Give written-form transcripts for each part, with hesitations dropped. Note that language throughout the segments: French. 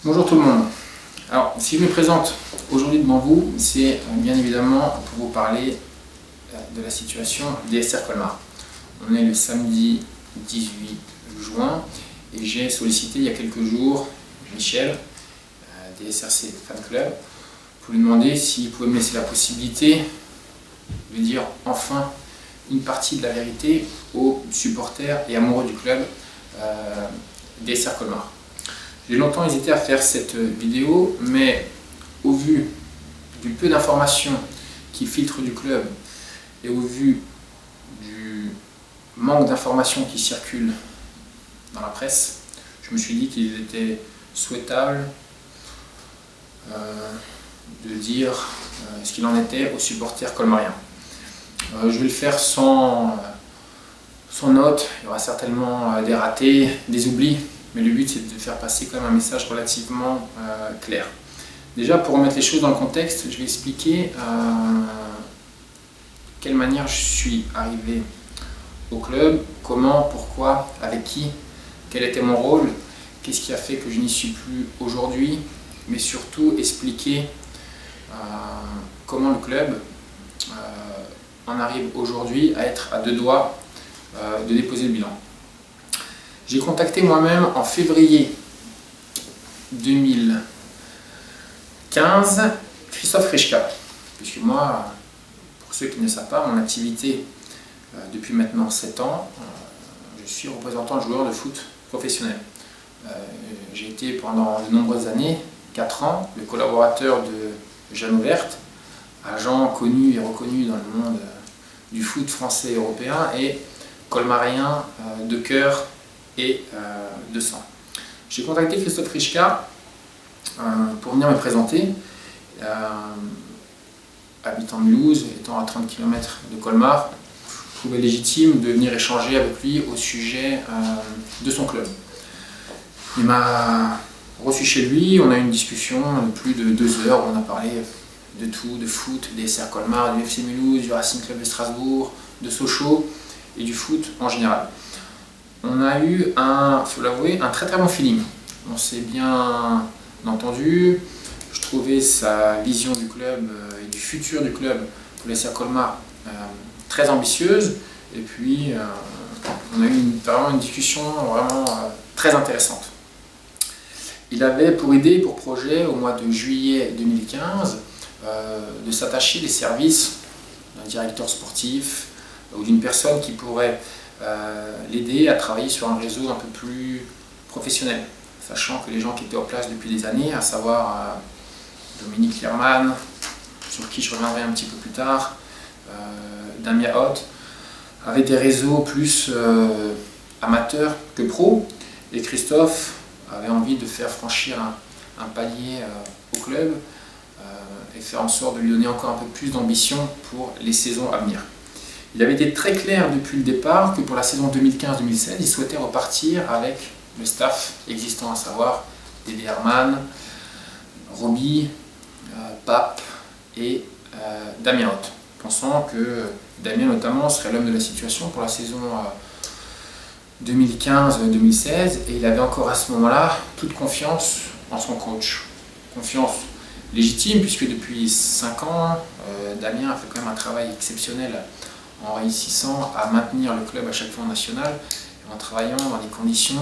Bonjour tout le monde. Alors, si je me présente aujourd'hui devant vous, c'est bien évidemment pour vous parler de la situation DSR Colmar. On est le samedi 18 juin et j'ai sollicité il y a quelques jours Michel, DSRC Fan Club, pour lui demander s'il pouvait me laisser la possibilité de dire enfin une partie de la vérité aux supporters et amoureux du club DSR Colmar. J'ai longtemps hésité à faire cette vidéo, mais au vu du peu d'informations qui filtrent du club et au vu du manque d'informations qui circulent dans la presse, je me suis dit qu'il était souhaitable de dire ce qu'il en était aux supporters colmariens. Je vais le faire sans notes, il y aura certainement des ratés, des oublis, mais le but c'est de faire passer quand même un message relativement clair. Déjà, pour remettre les choses dans le contexte, je vais expliquer quelle manière je suis arrivé au club, comment, pourquoi, avec qui, quel était mon rôle, qu'est-ce qui a fait que je n'y suis plus aujourd'hui, mais surtout expliquer comment le club en arrive aujourd'hui à être à deux doigts de déposer le bilan. J'ai contacté moi-même en février 2015 Christophe Richka, puisque moi, pour ceux qui ne savent pas, mon activité depuis maintenant 7 ans, je suis représentant joueur de foot professionnel. J'ai été pendant de nombreuses années, 4 ans, le collaborateur de Jeanne Ouverte, agent connu et reconnu dans le monde du foot français et européen, et colmarien de cœur et de sang. J'ai contacté Christophe Richka pour venir me présenter. Habitant de Mulhouse, étant à 30 km de Colmar, je trouvais légitime de venir échanger avec lui au sujet de son club. Il m'a reçu chez lui, on a eu une discussion de plus de 2 heures où on a parlé de tout, de foot, des DSR Colmar, du FC Mulhouse, du Racing Club de Strasbourg, de Sochaux et du foot en général. On a eu, il faut l'avouer, un très bon feeling. On s'est bien entendu. Je trouvais sa vision du club et du futur du club pour les DSR Colmar très ambitieuse. Et puis, on a eu vraiment une discussion vraiment très intéressante. Il avait pour idée, pour projet, au mois de juillet 2015, de s'attacher les services d'un directeur sportif ou d'une personne qui pourrait l'aider à travailler sur un réseau un peu plus professionnel, sachant que les gens qui étaient en place depuis des années, à savoir Dominique Lierman, sur qui je reviendrai un petit peu plus tard, Damien Hoth, avaient des réseaux plus amateurs que pro, et Christophe avait envie de faire franchir un palier au club et faire en sorte de lui donner encore un peu plus d'ambition pour les saisons à venir. Il avait été très clair depuis le départ que pour la saison 2015-2016, il souhaitait repartir avec le staff existant, à savoir Dédé Herman, Roby, Pape et Damien Hoth, pensant que Damien notamment serait l'homme de la situation pour la saison 2015-2016, et il avait encore à ce moment-là toute confiance en son coach. Confiance légitime, puisque depuis 5 ans, Damien a fait quand même un travail exceptionnel en réussissant à maintenir le club à chaque fois en national et en travaillant dans des conditions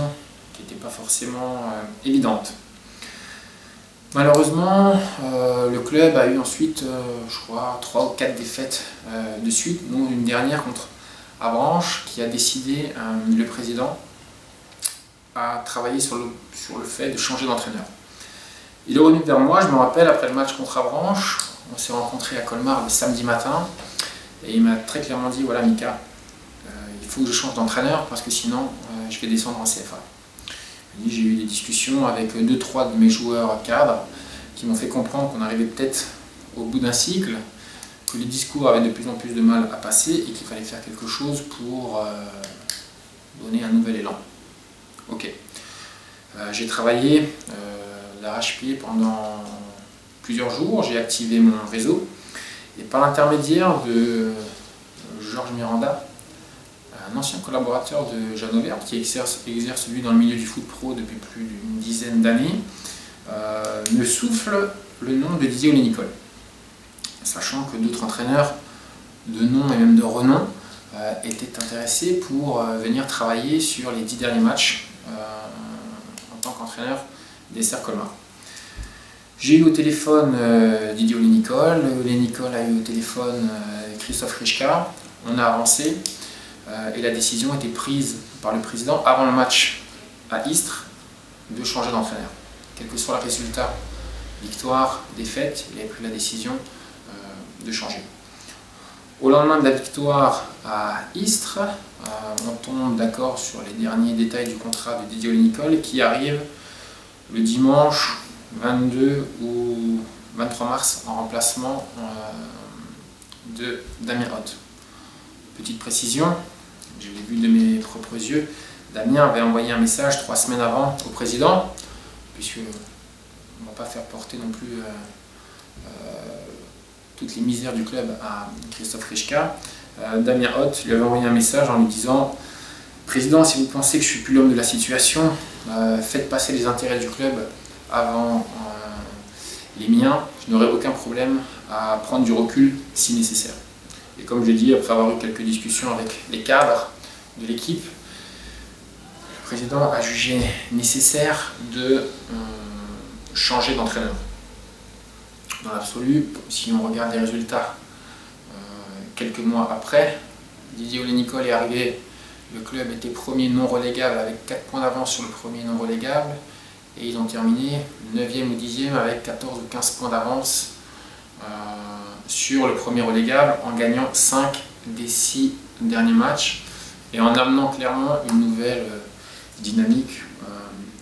qui n'étaient pas forcément évidentes. Malheureusement, le club a eu ensuite, je crois, 3 ou 4 défaites de suite, dont une dernière contre Avranches, qui a décidé, le président, à travailler sur le fait de changer d'entraîneur. Il est revenu vers moi, je me rappelle, après le match contre Avranches, on s'est rencontrés à Colmar le samedi matin, et il m'a très clairement dit, voilà Mika, il faut que je change d'entraîneur parce que sinon je vais descendre en CFA. J'ai eu des discussions avec 2-3 de mes joueurs cadres qui m'ont fait comprendre qu'on arrivait peut-être au bout d'un cycle, que les discours avaient de plus en plus de mal à passer et qu'il fallait faire quelque chose pour donner un nouvel élan. Ok. J'ai travaillé d'arrache-pied pendant plusieurs jours, j'ai activé mon réseau. Et par l'intermédiaire de Georges Miranda, un ancien collaborateur de Jeanne Ouverte qui exerce lui dans le milieu du foot pro depuis plus d'une dizaine d'années, me souffle le nom de Didier Olénicol, sachant que d'autres entraîneurs de nom et même de renom étaient intéressés pour venir travailler sur les 10 derniers matchs en tant qu'entraîneur des Serres Colmar. J'ai eu au téléphone Didier Olénicol, Olénicol a eu au téléphone Christophe Richka, on a avancé et la décision a été prise par le président avant le match à Istres de changer d'entraîneur. Quel que soit le résultat, victoire, défaite, il a pris la décision de changer. Au lendemain de la victoire à Istres, on tombe d'accord sur les derniers détails du contrat de Didier Olénicol qui arrive le dimanche 22 ou 23 mars en remplacement de Damien Hoth. Petite précision, je l'ai vu de mes propres yeux, Damien avait envoyé un message 3 semaines avant au président, puisque on ne va pas faire porter non plus toutes les misères du club à Christophe Richka. Damien Hoth lui avait envoyé un message en lui disant « Président, si vous pensez que je ne suis plus l'homme de la situation, faites passer les intérêts du club avant les miens, je n'aurai aucun problème à prendre du recul si nécessaire. » Et comme je dis, après avoir eu quelques discussions avec les cadres de l'équipe, le président a jugé nécessaire de changer d'entraîneur. Dans l'absolu, si on regarde les résultats quelques mois après, Didier Olénicol est arrivé, le club était premier non relégable avec 4 points d'avance sur le premier non relégable et ils ont terminé 9e ou 10e avec 14 ou 15 points d'avance sur le premier relégable en gagnant 5 des 6 derniers matchs et en amenant clairement une nouvelle dynamique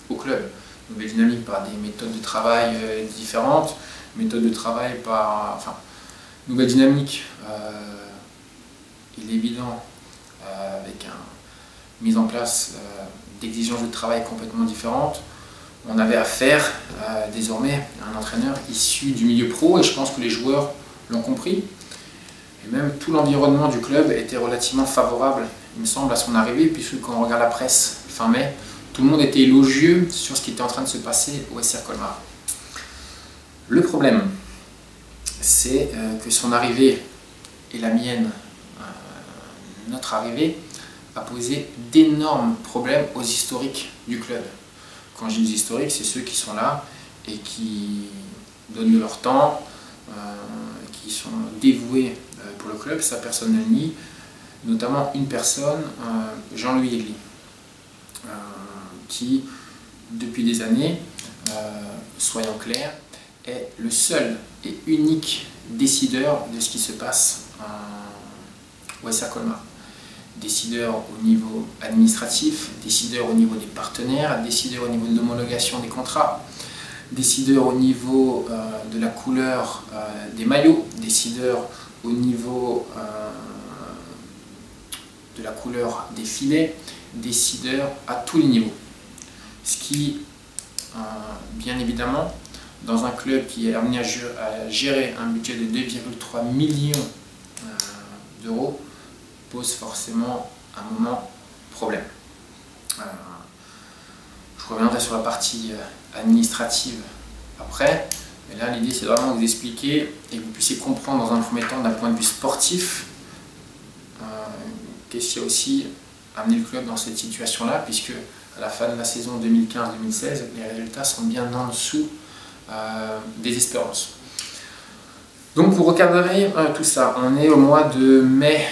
au club. Une nouvelle dynamique par des méthodes de travail différentes, méthode de travail nouvelle dynamique, il est évident, avec une mise en place d'exigences de travail complètement différentes. On avait affaire désormais à un entraîneur issu du milieu pro et je pense que les joueurs l'ont compris. Et même tout l'environnement du club était relativement favorable, il me semble, à son arrivée, puisque quand on regarde la presse fin mai, tout le monde était élogieux sur ce qui était en train de se passer au SR Colmar. Le problème, c'est que son arrivée et la mienne, notre arrivée, a posé d'énormes problèmes aux historiques du club. Quand je dis historiques, c'est ceux qui sont là et qui donnent de leur temps, qui sont dévoués pour le club, sa personne le nie, notamment une personne, Jean-Louis Aigli, qui, depuis des années, soyons clairs, est le seul et unique décideur de ce qui se passe au SR Colmar. Décideur au niveau administratif, décideur au niveau des partenaires, décideur au niveau de l'homologation des contrats, décideur au niveau de la couleur des maillots, décideur au niveau de la couleur des filets, décideur à tous les niveaux. Ce qui, bien évidemment, dans un club qui est amené à gérer un budget de 2,3 millions d'euros, pose forcément un moment problème. Je reviendrai sur la partie administrative après, mais là l'idée c'est vraiment de vous expliquer et que vous puissiez comprendre dans un premier temps d'un point de vue sportif qu'est-ce qui a aussi amené le club dans cette situation-là, puisque à la fin de la saison 2015-2016, les résultats sont bien en dessous des espérances. Donc vous regarderez tout ça, on est au mois de mai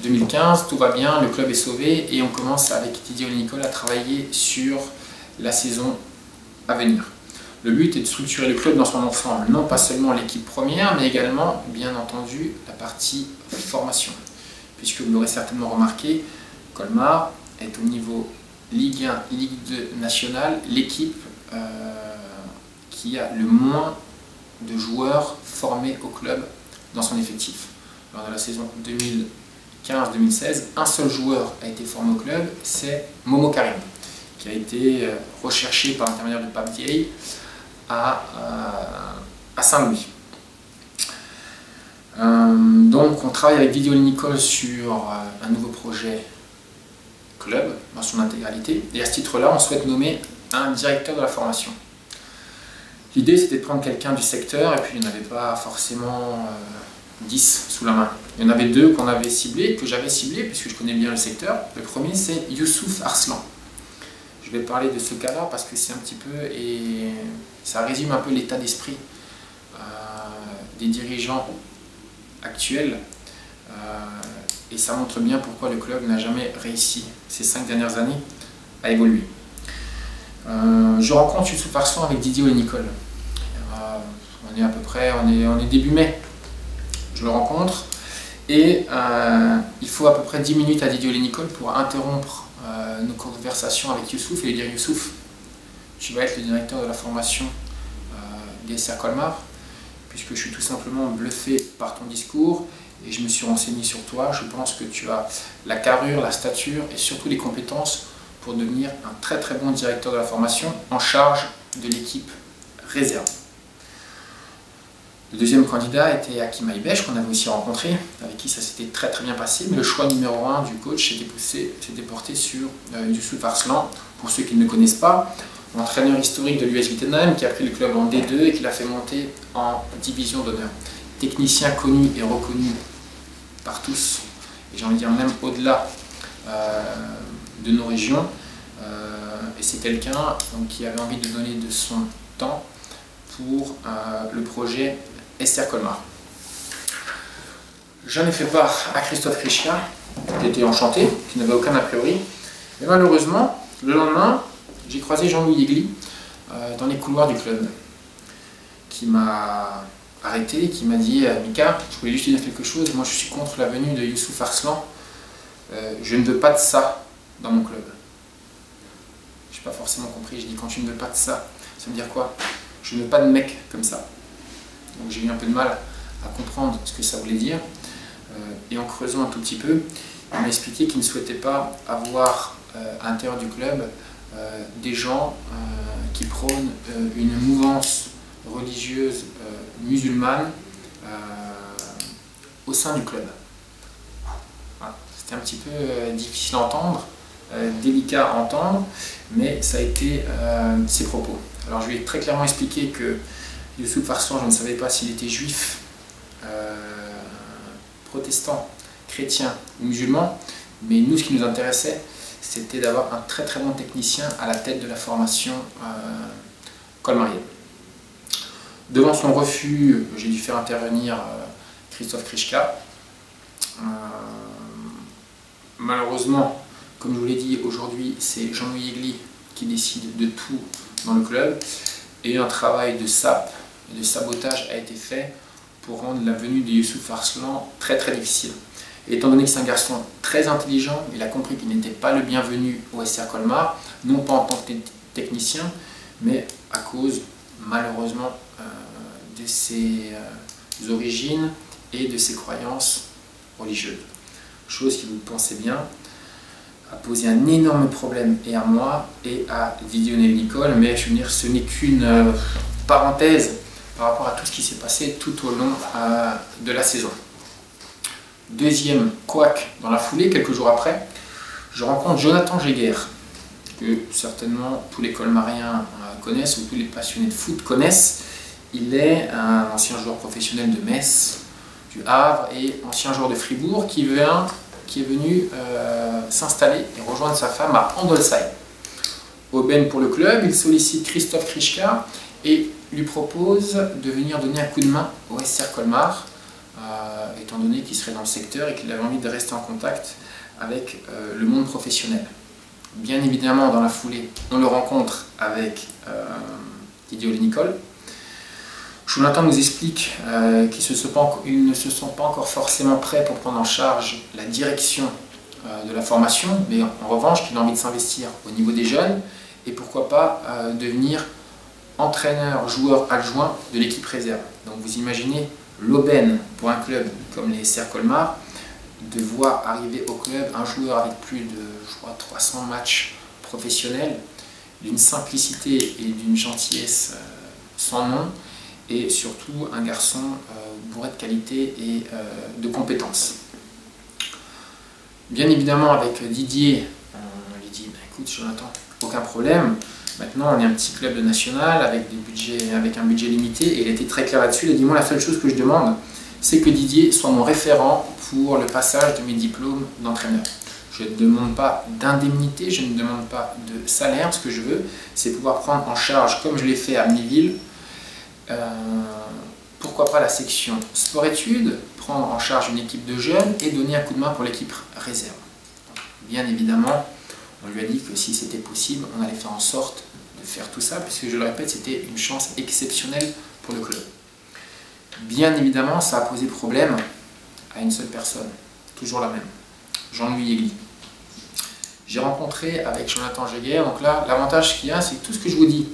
2015, tout va bien, le club est sauvé et on commence avec Didier Olénicol à travailler sur la saison à venir. Le but est de structurer le club dans son ensemble, non pas seulement l'équipe première, mais également, bien entendu, la partie formation. Puisque vous l'aurez certainement remarqué, Colmar est au niveau Ligue 1, Ligue 2 nationale, l'équipe qui a le moins de joueurs formés au club dans son effectif. Lors de la saison 2015-2016, un seul joueur a été formé au club, c'est Momo Karim, qui a été recherché par l'intermédiaire de Pape Dieye à Saint-Louis. Donc on travaille avec Didier Olénicol sur un nouveau projet club dans son intégralité, et à ce titre-là, on souhaite nommer un directeur de la formation. L'idée c'était de prendre quelqu'un du secteur, et puis il n'y en avait pas forcément 10 sous la main. Il y en avait 2 qu'on avait ciblés, que j'avais ciblés, puisque je connais bien le secteur. Le premier c'est Youssouf Arslan. Je vais parler de ce cas-là parce que c'est un petit peu, et ça résume un peu l'état d'esprit des dirigeants actuels, et ça montre bien pourquoi le club n'a jamais réussi ces 5 dernières années à évoluer. Je rencontre Youssouf Arslan avec Didier Nicole. On est à peu près, on est début mai. Je le rencontre et il faut à peu près 10 minutes à Didier Nicole pour interrompre nos conversations avec Youssouf et lui dire: Youssouf, tu vas être le directeur de la formation des SR Colmar, puisque je suis tout simplement bluffé par ton discours et je me suis renseigné sur toi. Je pense que tu as la carrure, la stature et surtout les compétences pour devenir un très très bon directeur de la formation en charge de l'équipe réserve. Le deuxième candidat était Hakim Aïbech, qu'on avait aussi rencontré, avec qui ça s'était très très bien passé, mais le choix numéro 1 du coach s'était porté sur Youssouf Arslan. Pour ceux qui ne le connaissent pas, l'entraîneur historique de l'US Wittenheim, qui a pris le club en D2 et qui l'a fait monter en division d'honneur. Technicien connu et reconnu par tous, et j'ai envie de dire même au-delà de nos régions, et c'est quelqu'un qui avait envie de donner de son temps pour le projet SR Colmar. J'en ai fait part à Christophe Krischka, qui était enchanté, qui n'avait aucun a priori, mais malheureusement, le lendemain, j'ai croisé Jean-Louis Yegli dans les couloirs du club, qui m'a arrêté, qui m'a dit: Mika, je voulais juste te dire quelque chose, moi je suis contre la venue de Youssouf Arslan, je ne veux pas de ça dans mon club. Je n'ai pas forcément compris, j'ai dit: quand tu ne veux pas de ça, ça veut dire quoi? Je ne veux pas de mec comme ça. Donc j'ai eu un peu de mal à comprendre ce que ça voulait dire, et en creusant un tout petit peu, il m'a expliqué qu'il ne souhaitait pas avoir à l'intérieur du club des gens qui prônent une mouvance religieuse musulmane au sein du club. Voilà. C'était un petit peu difficile à entendre, délicat à entendre, mais ça a été ses propos. Alors je lui ai très clairement expliqué que Youssouf Arslan, je ne savais pas s'il était juif, protestant, chrétien ou musulman, mais nous ce qui nous intéressait, c'était d'avoir un très très bon technicien à la tête de la formation colmarienne. Devant son refus, j'ai dû faire intervenir Christophe Krischka. Malheureusement, comme je vous l'ai dit, aujourd'hui c'est Jean-Louis Yegli qui décide de tout dans le club, et un travail de sape et de sabotage a été fait pour rendre la venue de Youssouf Arslan très très difficile. Et étant donné que c'est un garçon très intelligent, il a compris qu'il n'était pas le bienvenu au SR Colmar, non pas en tant que technicien, mais à cause malheureusement de ses origines et de ses croyances religieuses. Chose qui, vous pensez bien, a posé un énorme problème et à moi et à Didier Nicole, mais je veux dire, ce n'est qu'une parenthèse par rapport à tout ce qui s'est passé tout au long de la saison. Deuxième couac dans la foulée, quelques jours après, je rencontre Jonathan Geiger, que certainement tous les colmariens connaissent, ou tous les passionnés de foot connaissent. Il est un ancien joueur professionnel de Metz, du Havre et ancien joueur de Fribourg qui est venu s'installer et rejoindre sa femme à Andolsheim. Aubaine pour le club, il sollicite Christophe Krischka et lui propose de venir donner un coup de main au SR Colmar, étant donné qu'il serait dans le secteur et qu'il avait envie de rester en contact avec le monde professionnel. Bien évidemment, dans la foulée, on le rencontre avec Didier Nicole. Jonathan nous explique qu'ils ne se sont pas encore forcément prêts pour prendre en charge la direction de la formation, mais en revanche qu'il a envie de s'investir au niveau des jeunes et pourquoi pas devenir entraîneur, joueur adjoint de l'équipe réserve. Donc vous imaginez l'aubaine pour un club comme les SR Colmar de voir arriver au club un joueur avec plus de, je crois, 300 matchs professionnels, d'une simplicité et d'une gentillesse sans nom, et surtout un garçon bourré de qualité et de compétences. Bien évidemment avec Didier, on lui dit: écoute Jonathan, aucun problème. Maintenant, on est un petit club de national avec un budget limité, et il était très clair là-dessus. Il a dit, moi, la seule chose que je demande, c'est que Didier soit mon référent pour le passage de mes diplômes d'entraîneur. Je ne demande pas d'indemnité, je ne demande pas de salaire. Ce que je veux, c'est pouvoir prendre en charge, comme je l'ai fait à Amnéville, pourquoi pas la section sport-études, prendre en charge une équipe de jeunes et donner un coup de main pour l'équipe réserve. Bien évidemment, on lui a dit que si c'était possible, on allait faire en sorte de faire tout ça, puisque je le répète, c'était une chance exceptionnelle pour le club. Bien évidemment, ça a posé problème à une seule personne, toujours la même, Jean-Louis Yegli. J'ai rencontré avec Jonathan Jéguer, donc là, l'avantage qu'il y a, c'est que tout ce que je vous dis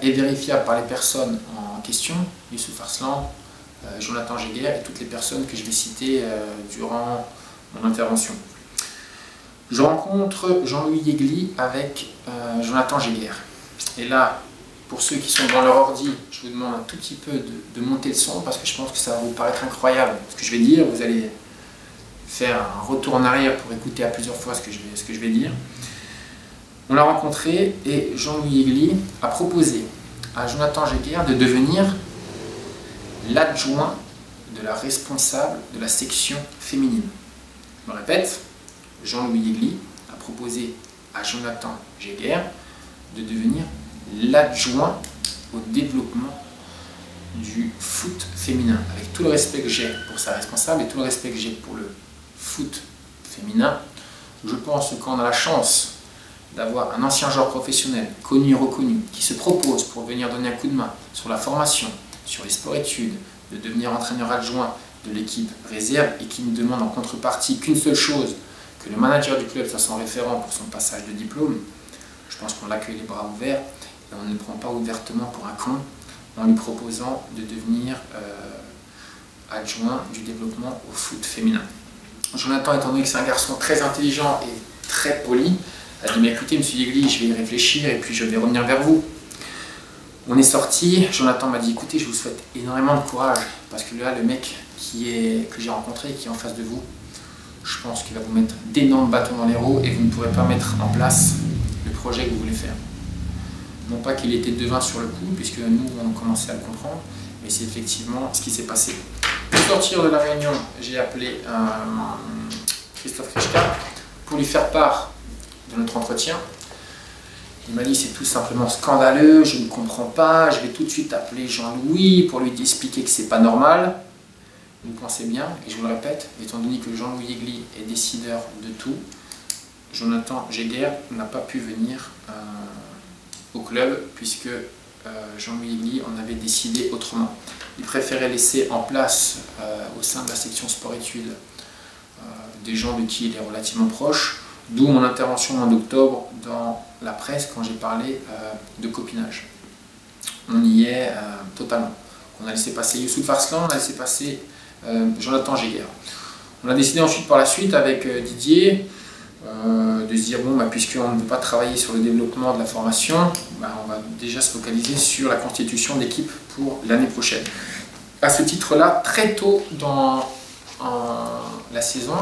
est vérifiable par les personnes en question, Youssouf Arslan, Jonathan Jéguer et toutes les personnes que je vais citer durant mon intervention. Je rencontre Jean-Louis Yegli avec Jonathan Jéguer. Et là, pour ceux qui sont dans leur ordi, je vous demande un tout petit peu de monter le son parce que je pense que ça va vous paraître incroyable ce que je vais dire. Vous allez faire un retour en arrière pour écouter à plusieurs fois ce que je vais dire. On l'a rencontré et Jean-Louis Yegli a proposé à Jonathan Jéguer de devenir l'adjoint de la responsable de la section féminine. Je me répète, Jean-Louis Yegli a proposé à Jonathan Jéguer de devenir l'adjoint au développement du foot féminin. Avec tout le respect que j'ai pour sa responsable et tout le respect que j'ai pour le foot féminin, je pense que quand on a la chance d'avoir un ancien joueur professionnel, connu et reconnu, qui se propose pour venir donner un coup de main sur la formation, sur les sports-études, de devenir entraîneur adjoint de l'équipe réserve et qui ne demande en contrepartie qu'une seule chose, que le manager du club soit son référent pour son passage de diplôme, je pense qu'on l'accueille les bras ouverts et on ne le prend pas ouvertement pour un con en lui proposant de devenir adjoint du développement au foot féminin. Jonathan, étant donné que c'est un garçon très intelligent et très poli, a dit mais écoutez monsieur Yegli, je vais y réfléchir et puis je vais revenir vers vous. On est sorti, Jonathan m'a dit écoutez, je vous souhaite énormément de courage parce que là le mec que j'ai rencontré, qui est en face de vous, je pense qu'il va vous mettre d'énormes bâtons dans les roues et vous ne pourrez pas mettre en place le projet que vous voulez faire. Non pas qu'il était devin sur le coup, puisque nous on commençait à le comprendre, mais c'est effectivement ce qui s'est passé. Pour sortir de la réunion, j'ai appelé Christophe Krichka pour lui faire part de notre entretien. Il m'a dit c'est tout simplement scandaleux, je ne comprends pas, je vais tout de suite appeler Jean-Louis pour lui expliquer que c'est pas normal. Vous pensez bien, et je vous le répète, étant donné que Jean-Louis Yegli est décideur de tout, Jonathan Jéguer n'a pas pu venir au club puisque Jean-Louis Yegli en avait décidé autrement. Il préférait laisser en place au sein de la section sport-études des gens de qui il est relativement proche, d'où mon intervention au mois d'octobre dans la presse quand j'ai parlé de copinage. On y est totalement. On a laissé passer Youssouf Arslan, on a laissé passer Jonathan Jéguer. On a décidé ensuite par la suite avec Didier de se dire bon, puisqu'on ne peut pas travailler sur le développement de la formation, on va déjà se focaliser sur la constitution d'équipe pour l'année prochaine. À ce titre-là, très tôt dans la saison,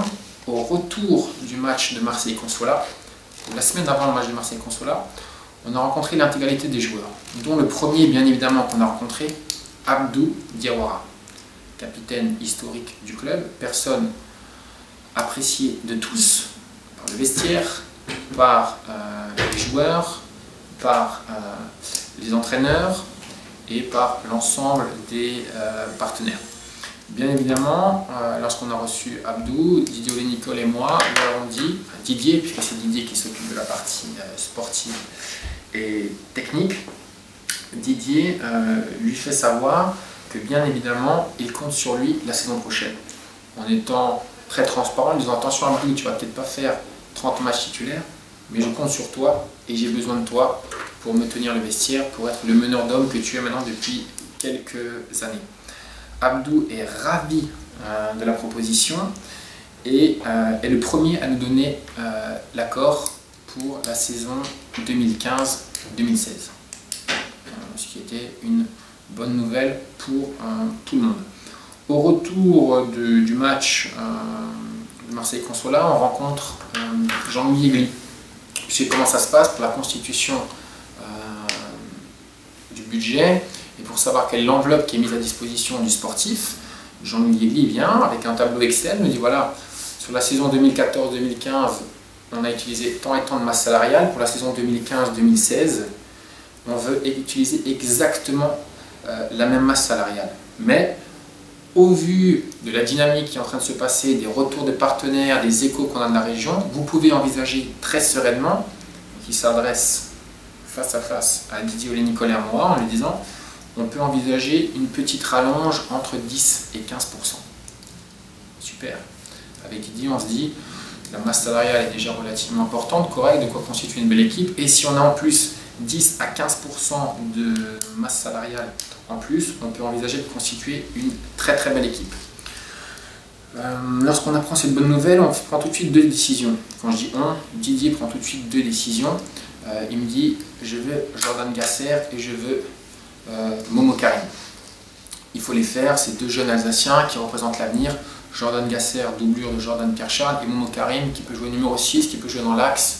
au retour du match de Marseille-Consola, la semaine avant le match de Marseille-Consola, on a rencontré l'intégralité des joueurs, dont le premier bien évidemment qu'on a rencontré, Abdou Diawara, capitaine historique du club, personne appréciée de tous, par le vestiaire, par les joueurs, par les entraîneurs et par l'ensemble des partenaires. Bien évidemment, lorsqu'on a reçu Abdou, Didier Olé-Nicole et moi, nous avons dit, Didier, puisque c'est Didier qui s'occupe de la partie sportive et technique, Didier lui fait savoir que bien évidemment, il compte sur lui la saison prochaine. En étant très transparent, en disant attention Abdou, tu vas peut-être pas faire 30 matchs titulaires, mais je compte sur toi et j'ai besoin de toi pour me tenir le vestiaire, pour être le meneur d'hommes que tu es maintenant depuis quelques années. Abdou est ravi de la proposition et est le premier à nous donner l'accord pour la saison 2015-2016. Ce qui était une bonne nouvelle pour tout le monde. Au retour du match de Marseille-Consola, on rencontre Jean-Louis Yegli. Vous savez comment ça se passe pour la constitution du budget et pour savoir quelle est l'enveloppe qui est mise à disposition du sportif. Jean-Louis Yegli vient avec un tableau Excel, me dit voilà, sur la saison 2014-2015, on a utilisé tant et tant de masse salariale. Pour la saison 2015-2016, on veut utiliser exactement la même masse salariale. Mais au vu de la dynamique qui est en train de se passer, des retours de partenaires, des échos qu'on a de la région, vous pouvez envisager très sereinement, qui s'adresse face à face à Didier Olé-Nicole et à moi, en lui disant on peut envisager une petite rallonge entre 10 et 15%. Super. Avec Didier, on se dit la masse salariale est déjà relativement importante, correcte, de quoi constituer une belle équipe. Et si on a en plus 10 à 15% de masse salariale en plus, on peut envisager de constituer une très très belle équipe. Lorsqu'on apprend cette bonne nouvelle, on prend tout de suite deux décisions. Quand je dis on, Didier prend tout de suite deux décisions. Il me dit je veux Jordan Gasser et je veux Momo Karim. Il faut les faire, ces deux jeunes Alsaciens qui représentent l'avenir. Jordan Gasser, doublure de Jordan Pierre-Charles, et Momo Karim qui peut jouer numéro 6, qui peut jouer dans l'axe.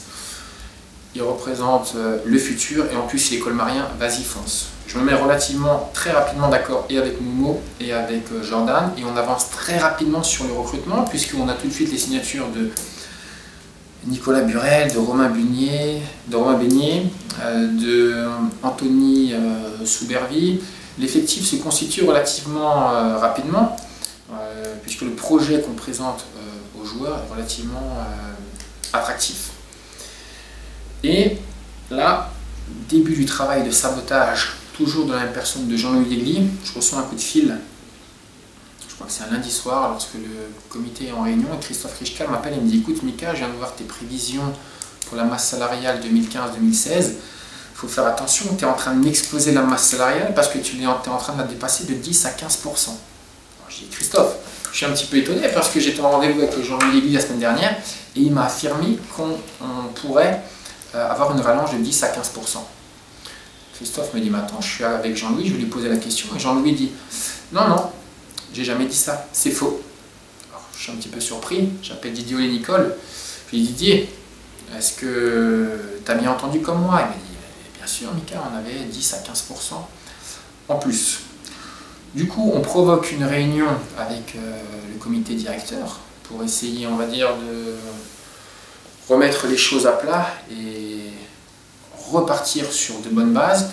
Il représente le futur et en plus il est colmarien, vas-y fonce. Je me mets relativement très rapidement d'accord et avec Momo et avec Jordan et on avance très rapidement sur le recrutement puisqu'on a tout de suite les signatures de Nicolas Burel, de Romain Beignet, de Anthony Soubervie. L'effectif se constitue relativement rapidement puisque le projet qu'on présente aux joueurs est relativement attractif. Et là, début du travail de sabotage, toujours de la même personne, de Jean-Louis Yegli. Je reçois un coup de fil, je crois que c'est un lundi soir, lorsque le comité est en réunion, et Christophe Richcal m'appelle et me dit écoute Mika, je viens de voir tes prévisions pour la masse salariale 2015-2016. Il faut faire attention, tu es en train de m'exploser la masse salariale parce que tu es en train de la dépasser de 10 à 15%. Alors, je dis Christophe, je suis un petit peu étonné parce que j'étais en rendez-vous avec Jean-Louis Yegli la semaine dernière et il m'a affirmé qu'on pourrait avoir une rallonge de 10 à 15%. Christophe me dit, mais attends, je suis avec Jean-Louis, je vais lui poser la question. Et Jean-Louis dit, non, j'ai jamais dit ça, c'est faux. Alors, je suis un petit peu surpris, j'appelle Didier Olé-Nicole. Puis Didier, est-ce que tu as bien entendu comme moi? Il m'a dit, bien sûr Mika, on avait 10 à 15% en plus. Du coup, on provoque une réunion avec le comité directeur pour essayer, on va dire, de remettre les choses à plat et repartir sur de bonnes bases.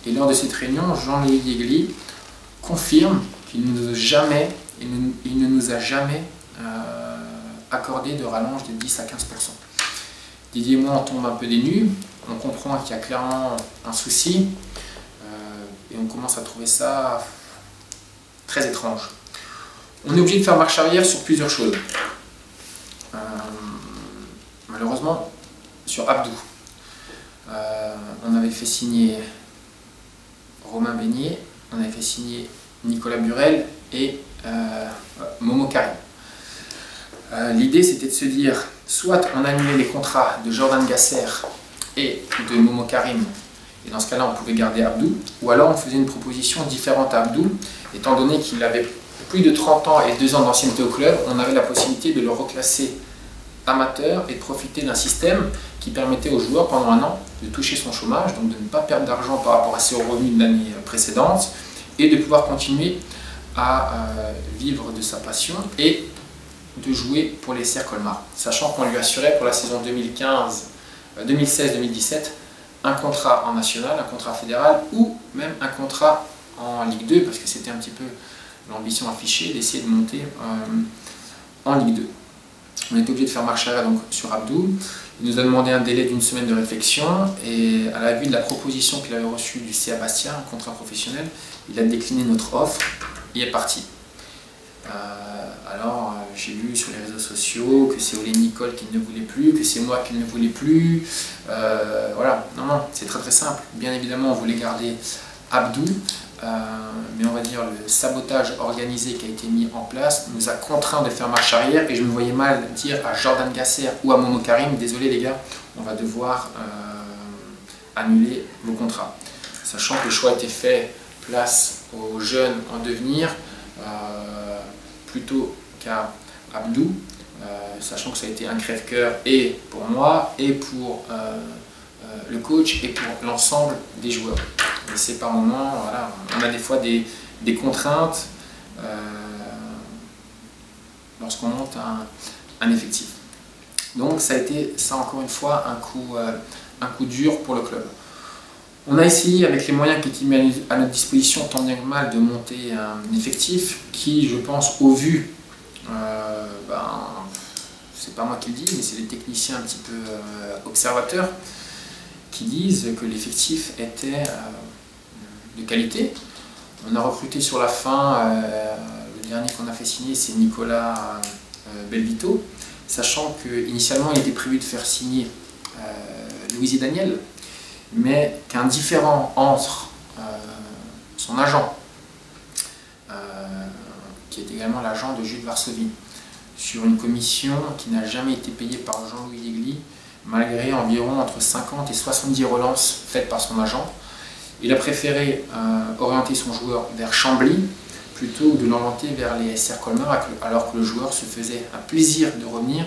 Et lors de cette réunion, Jean-Louis Yegli confirme qu'il ne nous a jamais accordé de rallonge de 10 à 15%. Didier et moi, on tombe un peu des nues, on comprend qu'il y a clairement un souci et on commence à trouver ça très étrange. On est obligé de faire marche arrière sur plusieurs choses. Malheureusement, sur Abdou, on avait fait signer Romain Beignet, on avait fait signer Nicolas Burel et Momo Karim. L'idée c'était de se dire, soit on annulait les contrats de Jordan Gasser et de Momo Karim, et dans ce cas-là on pouvait garder Abdou, ou alors on faisait une proposition différente à Abdou, étant donné qu'il avait plus de 30 ans et 2 ans d'ancienneté au club, on avait la possibilité de le reclasser amateur et de profiter d'un système qui permettait aux joueurs pendant un an de toucher son chômage, donc de ne pas perdre d'argent par rapport à ses revenus de l'année précédente et de pouvoir continuer à vivre de sa passion et de jouer pour les CR Colmar, sachant qu'on lui assurait pour la saison 2016-2017 un contrat en national, un contrat fédéral ou même un contrat en Ligue 2 parce que c'était un petit peu l'ambition affichée d'essayer de monter en Ligue 2. On était obligé de faire marche arrière donc sur Abdou. Il nous a demandé un délai d'1 semaine de réflexion et à la vue de la proposition qu'il avait reçue du CA Bastia, un contrat professionnel, il a décliné notre offre et est parti. Alors j'ai lu sur les réseaux sociaux que c'est Olé-Nicole qui ne voulait plus, que c'est moi qui ne voulais plus. Voilà, non, c'est très simple. Bien évidemment, on voulait garder Abdou. Mais on va dire le sabotage organisé qui a été mis en place nous a contraints de faire marche arrière et je me voyais mal dire à Jordan Gasser ou à Momo Karim, désolé les gars, on va devoir annuler vos contrats. Sachant que le choix a été fait place aux jeunes en devenir plutôt qu'à Abdou, sachant que ça a été un crève-cœur et pour moi, et pour le coach, et pour l'ensemble des joueurs. Et c'est par moments, voilà, on a des fois des contraintes lorsqu'on monte un effectif. Donc ça a été, ça encore une fois, un coup dur pour le club. On a essayé, avec les moyens qui étaient mis à notre disposition, tant bien que mal, de monter un effectif qui, je pense, au vu, c'est pas moi qui le dis, mais c'est les techniciens un petit peu observateurs qui disent que l'effectif était de qualité. On a recruté sur la fin, le dernier qu'on a fait signer, c'est Nicolas Belvito, sachant qu'initialement il était prévu de faire signer Louis Daniel, mais qu'un différend entre son agent, qui est également l'agent de Jules Varsovie, sur une commission qui n'a jamais été payée par Jean-Louis Degli, malgré environ entre 50 et 70 relances faites par son agent. Il a préféré orienter son joueur vers Chambly plutôt que de l'orienter vers les SR Colmar, alors que le joueur se faisait un plaisir de revenir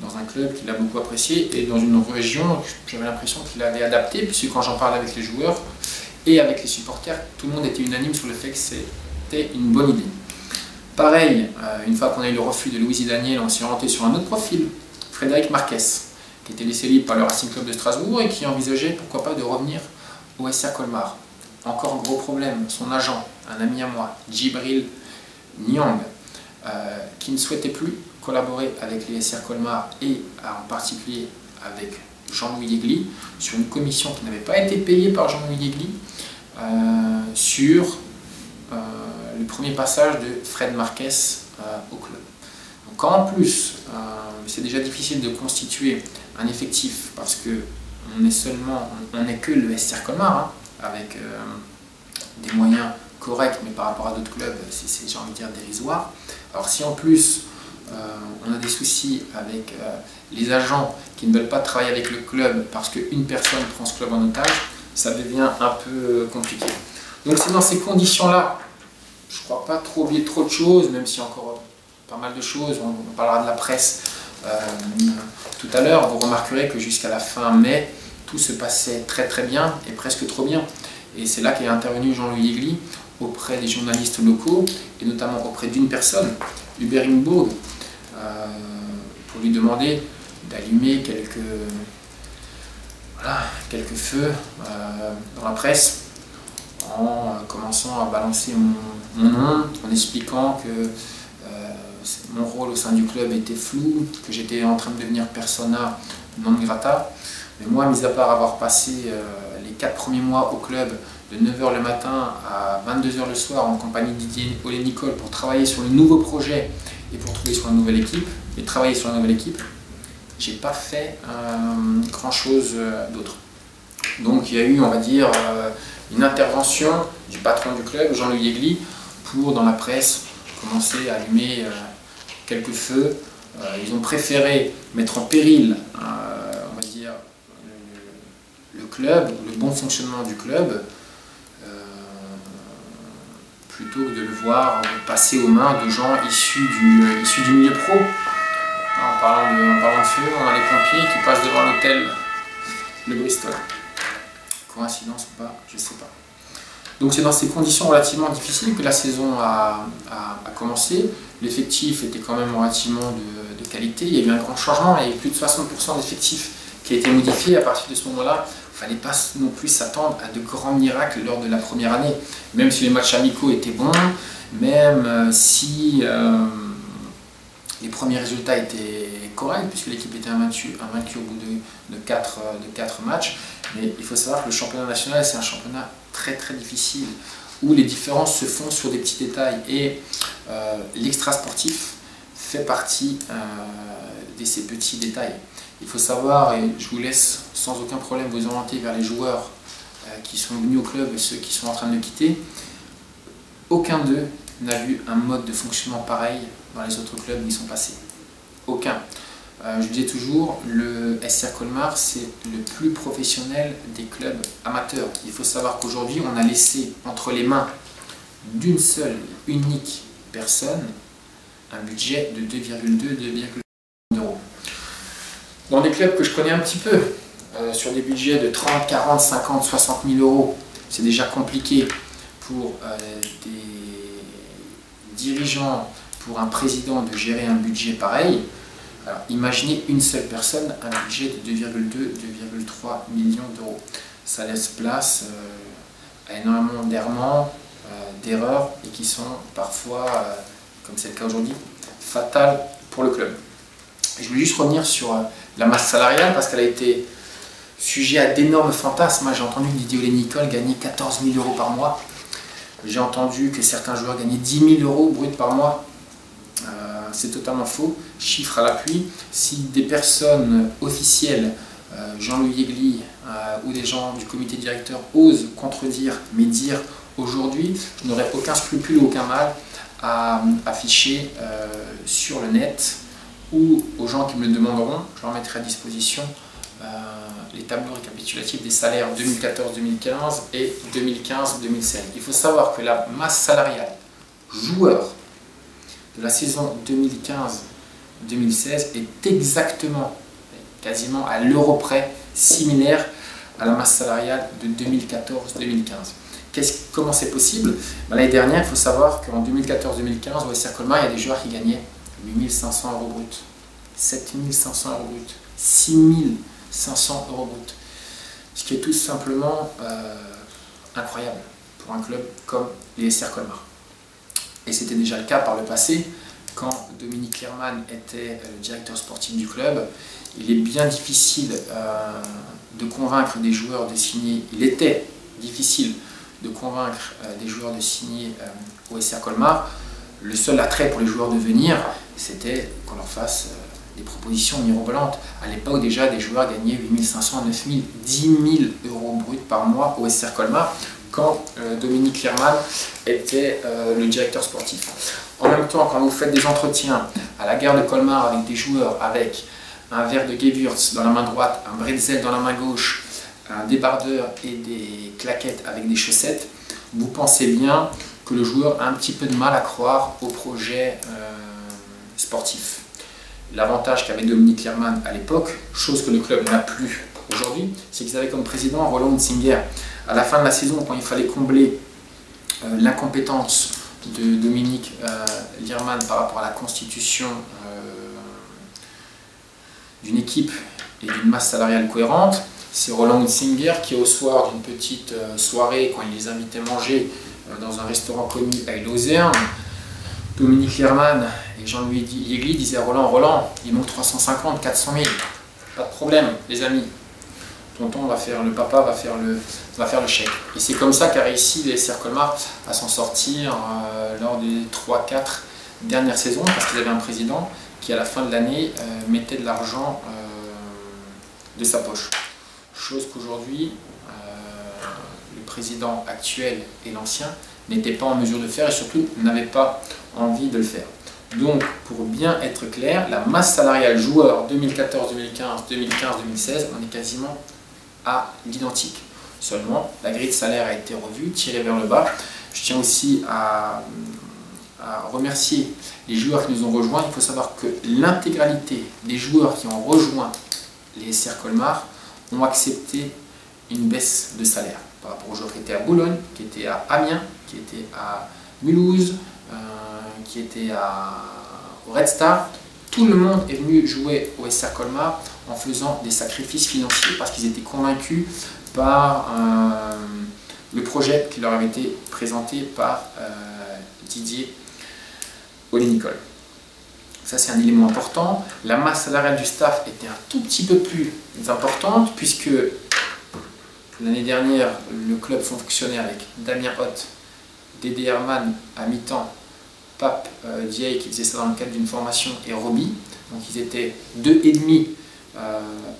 dans un club qu'il a beaucoup apprécié et dans une région, j'avais l'impression qu'il avait adapté, puisque quand j'en parlais avec les joueurs et avec les supporters, tout le monde était unanime sur le fait que c'était une bonne idée. Pareil, une fois qu'on a eu le refus de Louis Daniel, on s'est orienté sur un autre profil, Frédéric Marquez, qui était laissé libre par le Racing Club de Strasbourg et qui envisageait pourquoi pas de revenir au SR Colmar. Encore gros problème, son agent, un ami à moi, Djibril Niang, qui ne souhaitait plus collaborer avec les SR Colmar et en particulier avec Jean-Louis Degli sur une commission qui n'avait pas été payée par Jean-Louis Degli sur le premier passage de Fred Marquez au club. Donc quand en plus c'est déjà difficile de constituer un effectif parce que on n'est que le SR Colmar, hein, avec des moyens corrects, mais par rapport à d'autres clubs, c'est j'ai envie de dire dérisoire. Alors si en plus on a des soucis avec les agents qui ne veulent pas travailler avec le club parce qu'une personne prend ce club en otage, ça devient un peu compliqué. Donc c'est dans ces conditions-là, je ne crois pas trop oublier trop de choses, même s'il y a encore pas mal de choses, on parlera de la presse tout à l'heure. Vous remarquerez que jusqu'à la fin mai, tout se passait très très bien et presque trop bien. Et c'est là qu'est intervenu Jean-Louis Degli auprès des journalistes locaux et notamment auprès d'une personne, Hubert Ingbourg, pour lui demander d'allumer quelques feux dans la presse en commençant à balancer mon nom, en expliquant que mon rôle au sein du club était flou, que j'étais en train de devenir persona non grata. Mais moi, mis à part avoir passé les 4 premiers mois au club de 9h le matin à 22h le soir en compagnie de Didier Olé-Nicole pour travailler sur le nouveau projet et pour travailler sur la nouvelle équipe, j'ai pas fait grand chose d'autre. Donc il y a eu, on va dire, une intervention du patron du club, Jean-Louis Degli, pour dans la presse commencer à allumer quelques feux. Ils ont préféré mettre en péril, on va dire, le club, le bon fonctionnement du club, plutôt que de le voir passer aux mains de gens issus du milieu pro. En parlant de feu, on a les pompiers qui passent devant l'hôtel Le Bristol. Coïncidence ou pas, je ne sais pas. Donc c'est dans ces conditions relativement difficiles que la saison a commencé. L'effectif était quand même relativement de qualité. Il y a eu un grand changement, il y a eu plus de 60% d'effectifs qui a été modifié. À partir de ce moment-là, il ne fallait pas non plus s'attendre à de grands miracles lors de la première année. Même si les matchs amicaux étaient bons, même si les premiers résultats étaient corrects, puisque l'équipe était invaincue au bout de 4 matchs. Mais il faut savoir que le championnat national, c'est un championnat très très difficile, où les différences se font sur des petits détails. Et l'extra-sportif fait partie de ces petits détails. Il faut savoir, et je vous laisse sans aucun problème vous orienter vers les joueurs qui sont venus au club et ceux qui sont en train de le quitter, aucun d'eux n'a vu un mode de fonctionnement pareil dans les autres clubs où ils sont passés. Aucun. Je disais toujours, le SR Colmar, c'est le plus professionnel des clubs amateurs. Il faut savoir qu'aujourd'hui, on a laissé entre les mains d'une seule, unique personne un budget de 2,2, 2,3 Dans des clubs que je connais un petit peu, sur des budgets de 30, 40, 50, 60 000 euros, c'est déjà compliqué pour des dirigeants, pour un président de gérer un budget pareil. Alors, imaginez une seule personne, un budget de 2,2, 2,3 millions d'euros. Ça laisse place à énormément d'errements, d'erreurs, et qui sont parfois, comme c'est le cas aujourd'hui, fatales pour le club. Je voulais juste revenir sur la masse salariale, parce qu'elle a été sujet à d'énormes fantasmes. J'ai entendu que Didier Olénicol gagnait 14 000 euros par mois. J'ai entendu que certains joueurs gagnaient 10 000 euros brut par mois. C'est totalement faux. Chiffre à l'appui. Si des personnes officielles, Jean-Louis Yegli ou des gens du comité directeur osent contredire, mais dire aujourd'hui, je n'aurai aucun scrupule ou aucun mal à afficher sur le net, ou aux gens qui me le demanderont, je leur mettrai à disposition les tableaux récapitulatifs des salaires 2014-2015 et 2015-2016. Il faut savoir que la masse salariale joueur de la saison 2015-2016 est exactement, quasiment à l'euro près, similaire à la masse salariale de 2014-2015. Comment c'est possible? L'année dernière, il faut savoir qu'en 2014-2015, au SR Colmar, il y a des joueurs qui gagnaient 8 500 euros brut, 7 500 euros brut, 6 500 euros brut. Ce qui est tout simplement incroyable pour un club comme les SR Colmar. Et c'était déjà le cas par le passé, quand Dominique Clerman était le directeur sportif du club. Il est bien difficile de convaincre des joueurs de signer, il était difficile de convaincre des joueurs de signer au SR Colmar. Le seul attrait pour les joueurs de venir, c'était qu'on leur fasse des propositions mirobolantes. À l'époque, déjà, des joueurs gagnaient 8 500, 9 000, 10 000 euros bruts par mois au SR Colmar, quand Dominique Clerman était le directeur sportif. En même temps, quand vous faites des entretiens à la gare de Colmar avec des joueurs avec un verre de Gewürz dans la main droite, un bretzel dans la main gauche, un débardeur et des claquettes avec des chaussettes, vous pensez bien que le joueur a un petit peu de mal à croire au projet sportif. L'avantage qu'avait Dominique Clerman à l'époque, chose que le club n'a plus aujourd'hui, c'est qu'ils avaient comme président Roland Hunsinger. À la fin de la saison, quand il fallait combler l'incompétence de Dominique Clerman par rapport à la constitution d'une équipe et d'une masse salariale cohérente, c'est Roland Hunsinger qui, au soir d'une petite soirée, quand il les invitait manger dans un restaurant connu à Lozerne, Dominique Clerman et Jean-Louis Yegli disaient à Roland, il manque 350, 400 000, pas de problème les amis, tonton va faire, le papa va faire le chèque. Et c'est comme ça qu'a réussi les SR Colmar à s'en sortir lors des 3-4 dernières saisons, parce qu'ils avaient un président qui à la fin de l'année mettait de l'argent de sa poche. Chose qu'aujourd'hui, le président actuel et l'ancien n'étaient pas en mesure de faire, et surtout n'avaient pas envie de le faire. Donc, pour bien être clair, la masse salariale joueur 2014-2015, 2015-2016, on est quasiment à l'identique. Seulement, la grille de salaire a été revue, tirée vers le bas. Je tiens aussi à remercier les joueurs qui nous ont rejoints. Il faut savoir que l'intégralité des joueurs qui ont rejoint les SR Colmar ont accepté une baisse de salaire par rapport aux joueurs qui étaient à Boulogne, qui étaient à Amiens, qui étaient à Mulhouse, qui étaient au Red Star. Tout le monde est venu jouer au SR Colmar en faisant des sacrifices financiers parce qu'ils étaient convaincus par le projet qui leur avait été présenté par Didier Olénicol. Ça, c'est un élément important. La masse salariale du staff était un tout petit peu plus importante puisque l'année dernière, le club fonctionnait avec Damien Hoth, Dédé Herman à mi-temps, Pape Diaye qui faisait ça dans le cadre d'une formation et Roby. Donc ils étaient 2,5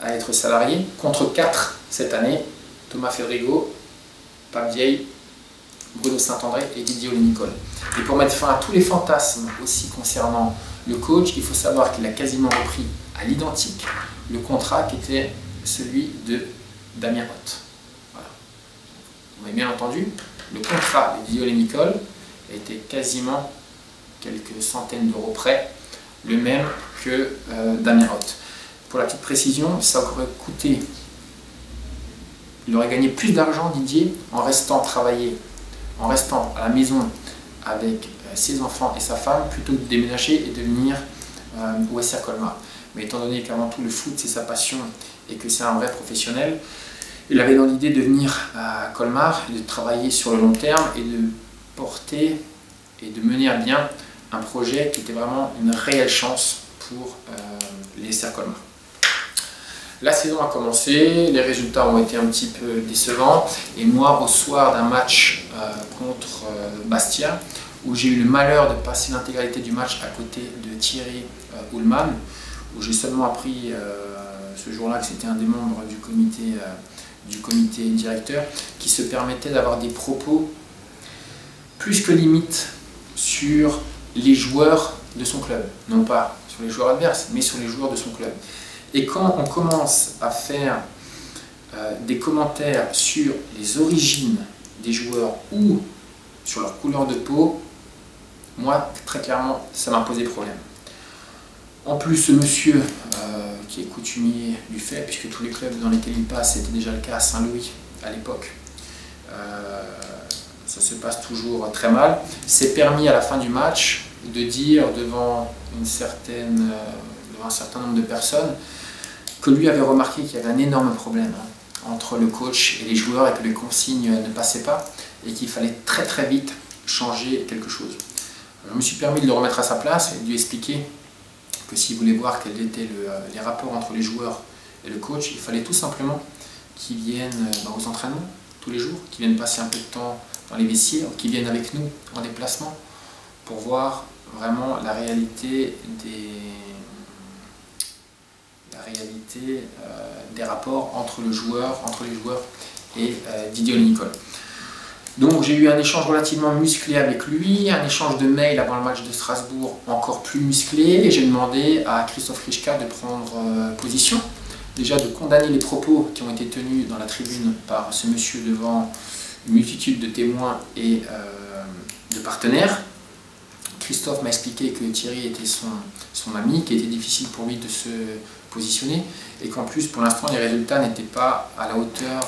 à être salariés contre 4 cette année. Thomas Fedrigo, Pape Diaye, Bruno Saint-André et Didier Olénicol. Et pour mettre fin à tous les fantasmes aussi concernant le coach, il faut savoir qu'il a quasiment repris à l'identique le contrat qui était celui de Damien Hoth. Voilà. Vous avez bien entendu, le contrat de Didier Olénicol était quasiment quelques centaines d'euros près, le même que Damien Hoth. pour la petite précision, ça aurait coûté, il aurait gagné plus d'argent, Didier, en restant travailler, en restant à la maison avec ses enfants et sa femme, plutôt que de déménager et de venir au SR Colmar. Mais étant donné qu'avant tout le foot c'est sa passion et que c'est un vrai professionnel, il avait dans l'idée de venir à Colmar, de travailler sur le long terme et de porter et de mener à bien un projet qui était vraiment une réelle chance pour les SR Colmar. La saison a commencé, les résultats ont été un petit peu décevants et moi au soir d'un match contre Bastia, où j'ai eu le malheur de passer l'intégralité du match à côté de Thierry Ullmann, où j'ai seulement appris ce jour-là que c'était un des membres du comité directeur qui se permettait d'avoir des propos plus que limites sur les joueurs de son club, non pas sur les joueurs adverses, mais sur les joueurs de son club. Et quand on commence à faire des commentaires sur les origines des joueurs ou sur leur couleur de peau, moi, très clairement, ça m'a posé problème. En plus, ce monsieur, qui est coutumier du fait, puisque tous les clubs dans lesquels il passe, c'était déjà le cas à Saint-Louis à l'époque, ça se passe toujours très mal, s'est permis à la fin du match de dire devant un certain nombre de personnes que lui avait remarqué qu'il y avait un énorme problème entre le coach et les joueurs et que les consignes ne passaient pas et qu'il fallait très vite changer quelque chose. Je me suis permis de le remettre à sa place et de lui expliquer que s'il voulait voir quels étaient les rapports entre les joueurs et le coach, il fallait tout simplement qu'ils viennent aux entraînements tous les jours, qu'ils viennent passer un peu de temps dans les vestiaires, qu'ils viennent avec nous en déplacement pour voir vraiment la réalité des rapports entre les joueurs et Didier Nicole. Donc j'ai eu un échange relativement musclé avec lui, un échange de mails avant le match de Strasbourg encore plus musclé, et j'ai demandé à Christophe Richka de prendre position, déjà de condamner les propos qui ont été tenus dans la tribune par ce monsieur devant une multitude de témoins et de partenaires. Christophe m'a expliqué que Thierry était son ami, qu'il était difficile pour lui de se positionner et qu'en plus pour l'instant les résultats n'étaient pas à la hauteur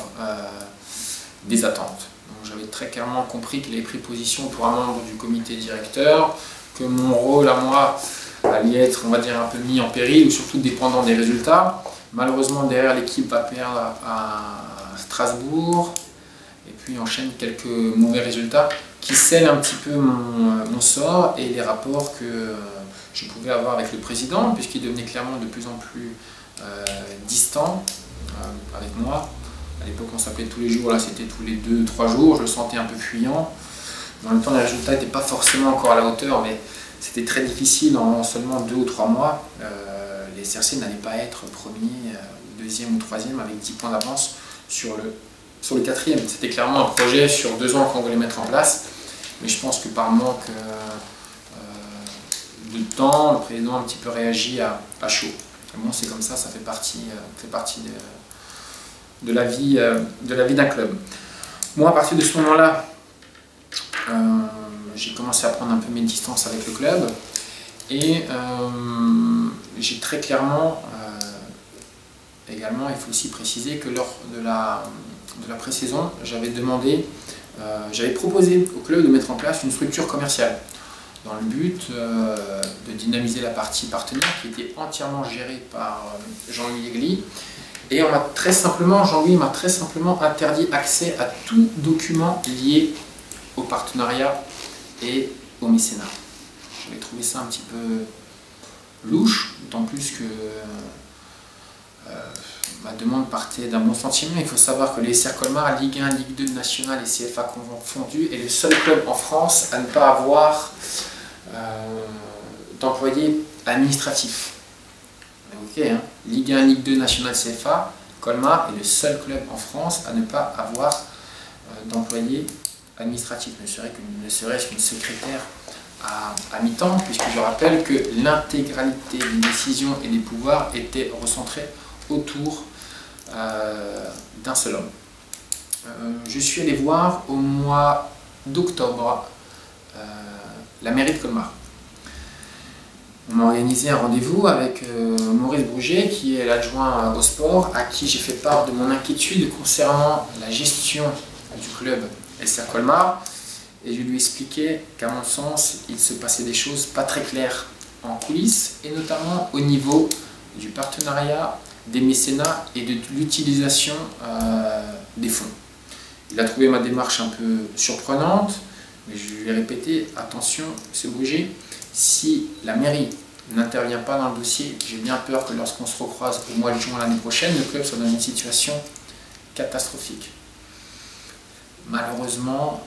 des attentes. J'avais très clairement compris qu'il avait pris position pour un membre du comité directeur, que mon rôle à moi allait être, on va dire, un peu mis en péril ou surtout dépendant des résultats. Malheureusement derrière l'équipe va perdre à Strasbourg et puis enchaîne quelques mauvais résultats qui scellent un petit peu mon sort et les rapports que je pouvais avoir avec le président, puisqu'il devenait clairement de plus en plus distant avec moi. À l'époque on s'appelait tous les jours, là c'était tous les 2-3 jours, je le sentais un peu fuyant. En même temps les résultats n'étaient pas forcément encore à la hauteur, mais c'était très difficile en seulement 2 ou 3 mois. Les SRC n'allaient pas être premier, deuxième ou troisième avec 10 points d'avance sur le quatrième. C'était clairement un projet sur 2 ans qu'on voulait mettre en place, mais je pense que par manque de temps, le président a un petit peu réagi à chaud. Bon, c'est comme ça fait partie de la vie d'un club. Moi, à partir de ce moment-là, j'ai commencé à prendre un peu mes distances avec le club et j'ai très clairement, également, il faut aussi préciser que lors de la pré-saison, j'avais proposé au club de mettre en place une structure commerciale dans le but de dynamiser la partie partenaire qui était entièrement gérée par Jean-Louis Aigli. Et Jean-Louis m'a très simplement interdit accès à tout document lié au partenariat et au mécénat. J'avais trouvé ça un petit peu louche, d'autant plus que ma demande partait d'un bon sentiment. Il faut savoir que les SR Colmar, Ligue 1, Ligue 2 nationale et CFA confondus, est le seul club en France à ne pas avoir d'employés administratifs. Ok, hein. Ligue 1, Ligue 2 nationale, CFA, Colmar est le seul club en France à ne pas avoir d'employés administratifs, ne serait-ce qu'une secrétaire à mi-temps, puisque je rappelle que l'intégralité des décisions et des pouvoirs étaient recentrés autour d'un seul homme. Je suis allé voir au mois d'octobre la mairie de Colmar. On m'a organisé un rendez-vous avec Maurice Brouget, qui est l'adjoint au sport, à qui j'ai fait part de mon inquiétude concernant la gestion du club SR Colmar. Et je lui ai expliqué qu'à mon sens, il se passait des choses pas très claires en coulisses, et notamment au niveau du partenariat, des mécénats et de l'utilisation des fonds. Il a trouvé ma démarche un peu surprenante, mais je lui ai répété, attention, M. Brouget, si la mairie n'intervient pas dans le dossier, j'ai bien peur que lorsqu'on se recroise au mois de juin l'année prochaine, le club soit dans une situation catastrophique. Malheureusement,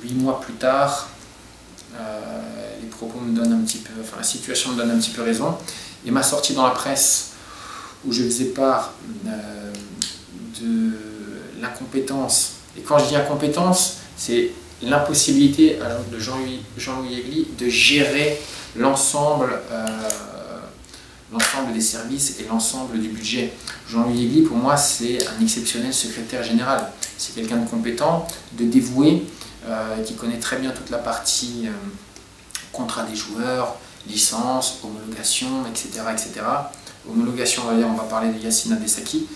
8 mois plus tard, les propos me donnent un petit peu, enfin la situation me donne un petit peu raison. Et ma sortie dans la presse, où je faisais part de l'incompétence, et quand je dis incompétence, c'est l'impossibilité de Jean-Louis Aigli de gérer l'ensemble des services et l'ensemble du budget. Jean-Louis Aigli, pour moi, c'est un exceptionnel secrétaire général. C'est quelqu'un de compétent, de dévoué, qui connaît très bien toute la partie contrat des joueurs, licence, homologation, etc. etc. Homologation, on va parler de Yacine Abdesaki.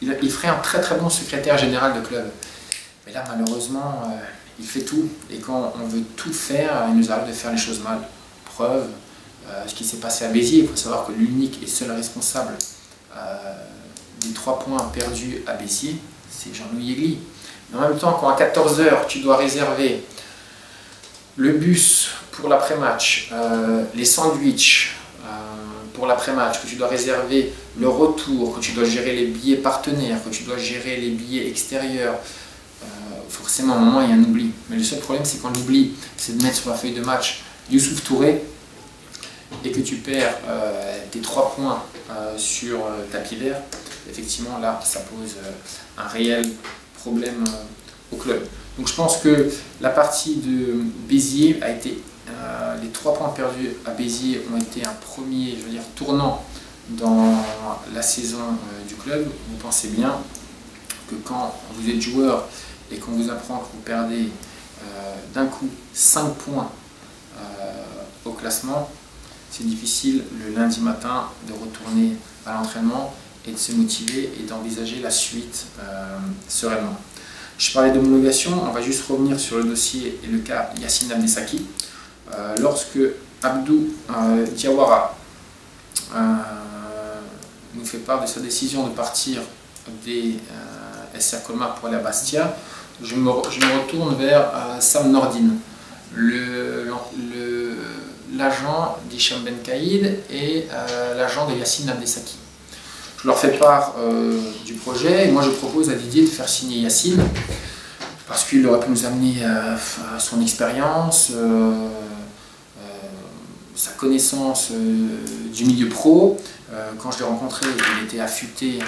Il ferait un très très bon secrétaire général de club. Mais là, malheureusement, il fait tout. Et quand on veut tout faire, il nous arrive de faire les choses mal. Preuve, ce qui s'est passé à Béziers. Il faut savoir que l'unique et seul responsable des 3 points perdus à Béziers, c'est Jean-Louis Aigli. Mais en même temps, quand à 14 h, tu dois réserver le bus pour l'après-match, les sandwichs pour l'après-match, que tu dois réserver le retour, que tu dois gérer les billets partenaires, que tu dois gérer les billets extérieurs, forcément à un moment il y a un oubli. Mais le seul problème, c'est quand l'oubli, c'est de mettre sur la feuille de match Youssouf Touré et que tu perds tes 3 points sur tapis vert. Effectivement, là, ça pose un réel problème au club. Donc je pense que la partie de Béziers a été, les 3 points perdus à Béziers ont été un premier, je veux dire, tournant dans la saison du club. Vous pensez bien que quand vous êtes joueur et qu'on vous apprend que vous perdez d'un coup 5 points au classement, c'est difficile le lundi matin de retourner à l'entraînement et de se motiver et d'envisager la suite sereinement. Je parlais d'homologation, on va juste revenir sur le dossier et le cas Yacine Abdesaki. Lorsque Abdou Diawara nous fait part de sa décision de partir des SR Colmar pour aller à Bastia, je me retourne vers Sam Nordine, l'agent d'Hicham Ben Kaïd et l'agent de Yacine Abdesaki. Je leur fais part du projet et moi je propose à Didier de faire signer Yacine parce qu'il aurait pu nous amener son expérience, sa connaissance du milieu pro. Quand je l'ai rencontré, il était affûté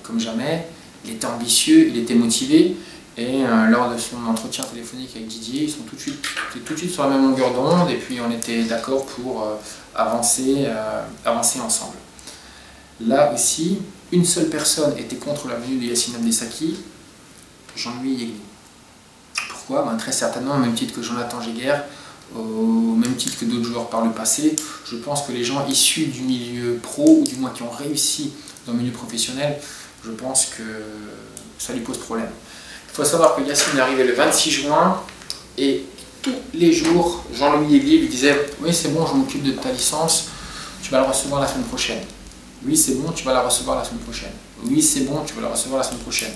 comme jamais, il était ambitieux, il était motivé. Et lors de son entretien téléphonique avec Didier, ils sont tout de suite sur la même longueur d'onde et puis on était d'accord pour avancer ensemble. Là aussi, une seule personne était contre la venue de Yacine Abdesaki, Jean-Louis Aigli. Pourquoi? Très certainement, au même titre que Jonathan Giguère, au même titre que d'autres joueurs par le passé, je pense que les gens issus du milieu pro, ou du moins qui ont réussi dans le milieu professionnel, je pense que ça lui pose problème. Il faut savoir que Yacine est arrivé le 26 juin et tous les jours, Jean-Louis Aigli lui disait « Oui, c'est bon, je m'occupe de ta licence, tu vas la recevoir la semaine prochaine. Oui, c'est bon, tu vas la recevoir la semaine prochaine. Oui, c'est bon, tu vas la recevoir la semaine prochaine. »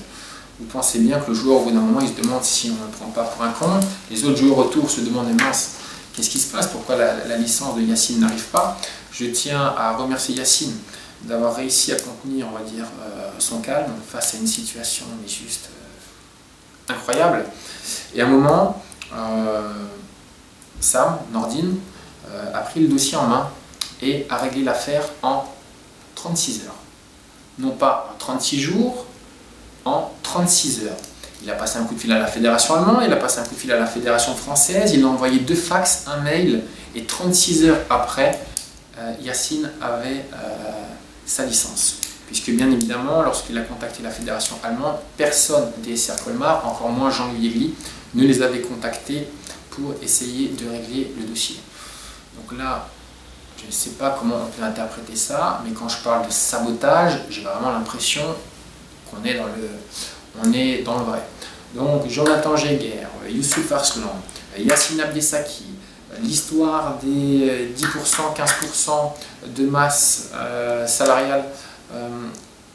Vous pensez bien que le joueur, au bout d'un moment, il se demande si on ne le prend pas pour un con. Les autres joueurs autour se demandent « Mince, qu'est-ce qui se passe? Pourquoi la licence de Yacine n'arrive pas ?» Je tiens à remercier Yacine d'avoir réussi à contenir, on va dire, son calme face à une situation mais juste incroyable. Et à un moment, Sam Nordine a pris le dossier en main et a réglé l'affaire en 36 heures. Non pas en 36 jours, en 36 heures. Il a passé un coup de fil à la fédération allemande, il a passé un coup de fil à la fédération française, il a envoyé 2 fax, un mail, et 36 heures après, Yacine avait sa licence. Puisque bien évidemment, lorsqu'il a contacté la fédération allemande, personne des SR Colmar, encore moins Jean-Louis Aigli, ne les avait contactés pour essayer de régler le dossier. Donc là, je ne sais pas comment on peut interpréter ça, mais quand je parle de sabotage, j'ai vraiment l'impression qu'on est dans le vrai. Donc Jonathan Geiger, Youssouf Arslan, Yacine Abdessaki, l'histoire des 10%, 15% de masse salariale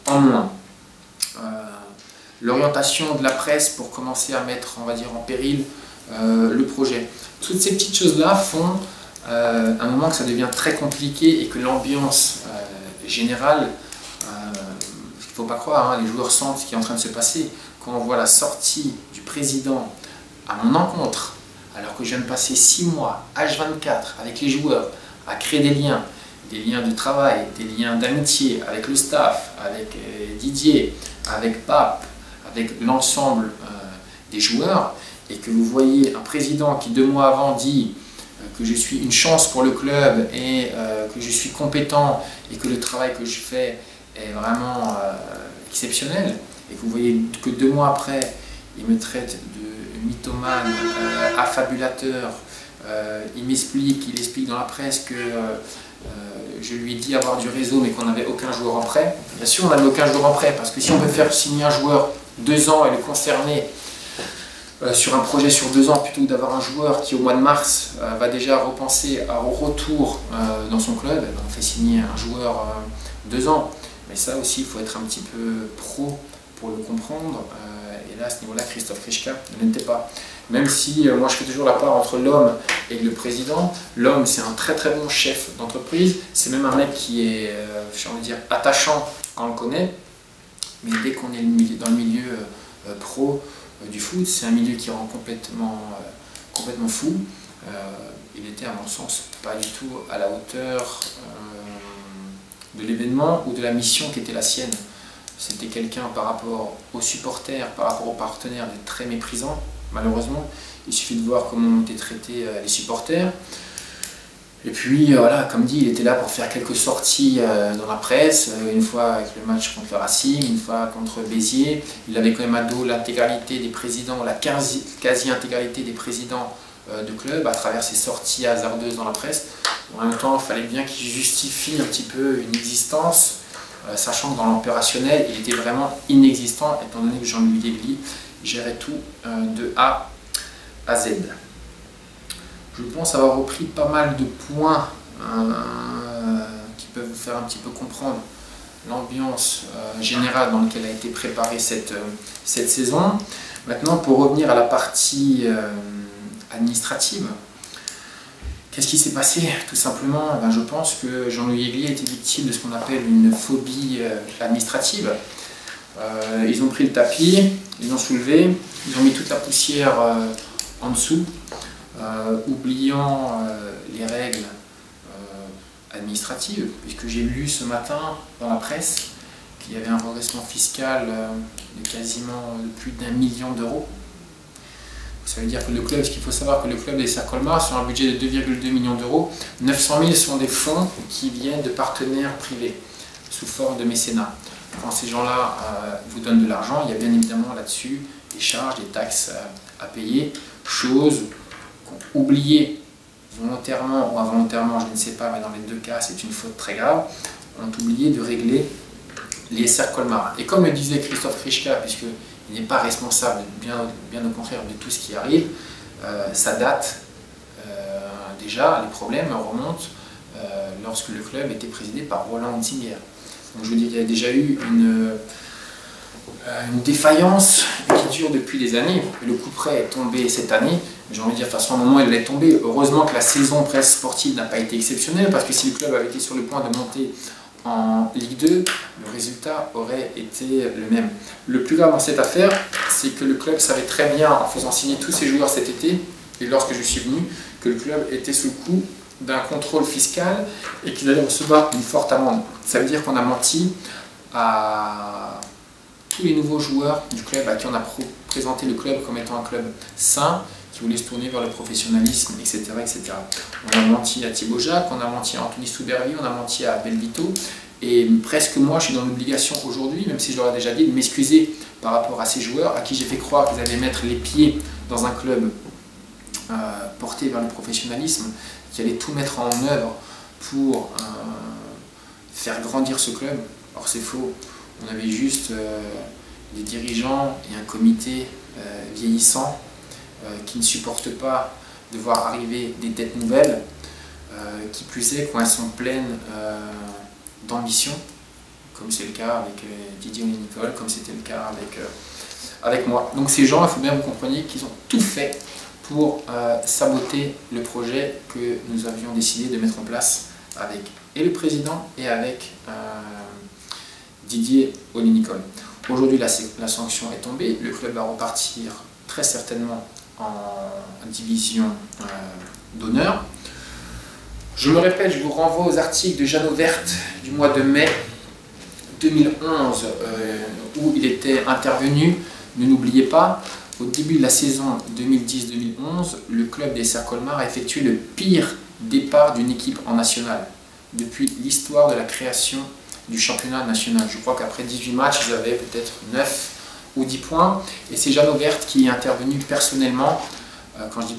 en moins. L'orientation de la presse pour commencer à mettre, on va dire, en péril le projet. Toutes ces petites choses-là font à un moment que ça devient très compliqué et que l'ambiance générale, il ne faut pas croire, hein, les joueurs sentent ce qui est en train de se passer. Quand on voit la sortie du président à mon encontre, alors que je viens de passer 6 mois, H24, avec les joueurs, à créer des liens de travail, des liens d'amitié avec le staff, avec Didier, avec Pape, avec l'ensemble des joueurs, et que vous voyez un président qui 2 mois avant dit que je suis une chance pour le club et que je suis compétent et que le travail que je fais est vraiment exceptionnel, et que vous voyez que 2 mois après, il me traite de mythomane, affabulateur, il explique dans la presse que je lui ai dit avoir du réseau mais qu'on n'avait aucun joueur en prêt. Bien sûr, on n'avait aucun joueur en prêt, parce que si on veut faire signer un joueur 2 ans et le concerner sur un projet sur 2 ans, plutôt que d'avoir un joueur qui au mois de mars va déjà repenser au retour dans son club, on fait signer un joueur 2 ans. Mais ça aussi, il faut être un petit peu pro pour le comprendre. Et là, à ce niveau-là, Christophe Krichka ne l'était pas. Même si moi je fais toujours la part entre l'homme et le président. L'homme, c'est un très très bon chef d'entreprise. C'est même un mec qui est, j'ai envie de dire, attachant quand on le connaît. Mais dès qu'on est dans le milieu pro du foot, c'est un milieu qui rend complètement fou. Il était, à mon sens, pas du tout à la hauteur de l'événement ou de la mission qui était la sienne. C'était quelqu'un par rapport aux supporters, par rapport aux partenaires, de très méprisant, malheureusement. Il suffit de voir comment ont été traités les supporters. Et puis voilà, comme dit, il était là pour faire quelques sorties dans la presse, une fois avec le match contre le Racing, une fois contre Béziers. Il avait quand même à dos l'intégralité des présidents, la quasi-intégralité des présidents de club à travers ses sorties hasardeuses dans la presse. En même temps, il fallait bien qu'il justifie un petit peu une existence, sachant que dans l'opérationnel, il était vraiment inexistant, étant donné que Jean-Louis Degli gérait tout de A à Z. Je pense avoir repris pas mal de points qui peuvent vous faire un petit peu comprendre l'ambiance générale dans laquelle a été préparée cette saison. Maintenant, pour revenir à la partie administrative, qu'est-ce qui s'est passé? Tout simplement, je pense que Jean-Louis Degli a été victime de ce qu'on appelle une phobie administrative. Ils ont pris le tapis, ils l'ont soulevé, ils ont mis toute la poussière en dessous, oubliant les règles administratives, puisque j'ai lu ce matin dans la presse qu'il y avait un redressement fiscal de quasiment plus d'1 million d'euros. Ça veut dire que le club, ce qu'il faut savoir, que le club des Serres Colmar, sur un budget de 2,2 millions d'euros, 900 000 sont des fonds qui viennent de partenaires privés, sous forme de mécénat. Quand ces gens-là vous donnent de l'argent, il y a bien évidemment là-dessus des charges, des taxes à payer, chose qu'ont oublié volontairement ou involontairement, je ne sais pas, mais dans les 2 cas, c'est une faute très grave, ont oublié de régler les Serres Colmar. Et comme le disait Christophe Krichka, puisqu'il n'est pas responsable, bien au contraire, de tout ce qui arrive, ça date déjà, les problèmes remontent lorsque le club était présidé par Roland Hunsinger. Donc je veux dire, il y a déjà eu une défaillance qui dure depuis des années. Le coup près est tombé cette année. J'ai envie de dire, de toute façon, à un moment, il est tombé. Heureusement que la saison presse sportive n'a pas été exceptionnelle, parce que si le club avait été sur le point de monter en Ligue 2, le résultat aurait été le même. Le plus grave dans cette affaire, c'est que le club savait très bien, en faisant signer tous ses joueurs cet été, et lorsque je suis venu, que le club était sous le coup d'un contrôle fiscal et qu'ils allaient recevoir une forte amende. Ça veut dire qu'on a menti à tous les nouveaux joueurs du club à qui on a présenté le club comme étant un club sain, qui voulait se tourner vers le professionnalisme, etc. etc. On a menti à Thibaut Jacques, on a menti à Anthony Soubervi, on a menti à Belvito, et presque moi je suis dans l'obligation aujourd'hui, même si je leur ai déjà dit, de m'excuser par rapport à ces joueurs à qui j'ai fait croire qu'ils allaient mettre les pieds dans un club porté vers le professionnalisme, qui allait tout mettre en œuvre pour faire grandir ce club. Or c'est faux, on avait juste des dirigeants et un comité vieillissant qui ne supportent pas de voir arriver des têtes nouvelles, qui plus est quand elles sont pleines d'ambition, comme c'est le cas avec Didier Olley-Nicole, comme c'était le cas avec moi. Donc ces gens, il faut bien que vous compreniez qu'ils ont tout fait pour saboter le projet que nous avions décidé de mettre en place avec et le président et avec Didier Olley-Nicole. Aujourd'hui, la sanction est tombée, le club va repartir très certainement en division d'honneur. Je me répète, je vous renvoie aux articles de Jeannot Verte du mois de mai 2011 où il était intervenu. Ne l'oubliez pas, au début de la saison 2010-2011, le club des Serres Colmar a effectué le pire départ d'une équipe en nationale depuis l'histoire de la création du championnat national. Je crois qu'après 18 matchs, ils avaient peut-être 9 ou 10 points. Et c'est Jeannot Verte qui est intervenu personnellement, quand je dis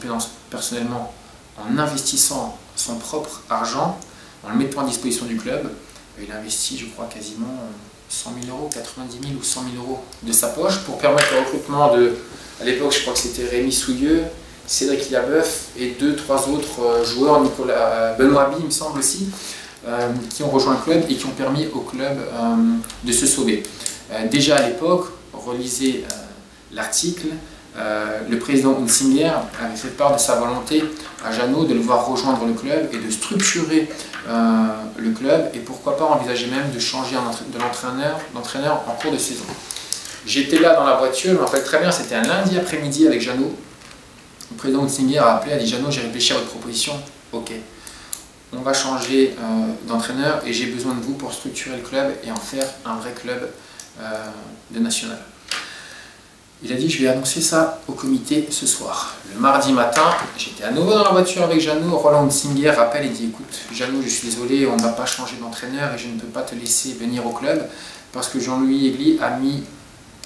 personnellement, en investissant son propre argent, en le mettant à disposition du club. Il a investi, je crois, quasiment 100 000 euros, 90 000 ou 100 000 euros de sa poche pour permettre le recrutement de, à l'époque, je crois que c'était Rémi Souilleux, Cédric Liabeuf et 2-3 autres joueurs, Benoît Abi, il me semble aussi, qui ont rejoint le club et qui ont permis au club de se sauver. Déjà à l'époque, relisez l'article, le président Hunsinger avait fait part de sa volonté à Jeannot de le voir rejoindre le club et de structurer le club, et pourquoi pas envisager même de changer d'entraîneur en cours de saison. J'étais là dans la voiture, je me rappelle très bien, c'était un lundi après-midi avec Jeannot. Le président Hunsinger a appelé, a dit: Jeannot, j'ai réfléchi à votre proposition, ok, on va changer d'entraîneur et j'ai besoin de vous pour structurer le club et en faire un vrai club de national. Il a dit: je vais annoncer ça au comité ce soir. Le mardi matin, j'étais à nouveau dans la voiture avec Jeannot. Roland Hunsinger rappelle et dit: écoute Jeannot, je suis désolé, on ne va pas changer d'entraîneur et je ne peux pas te laisser venir au club parce que Jean-Louis Aigli a mis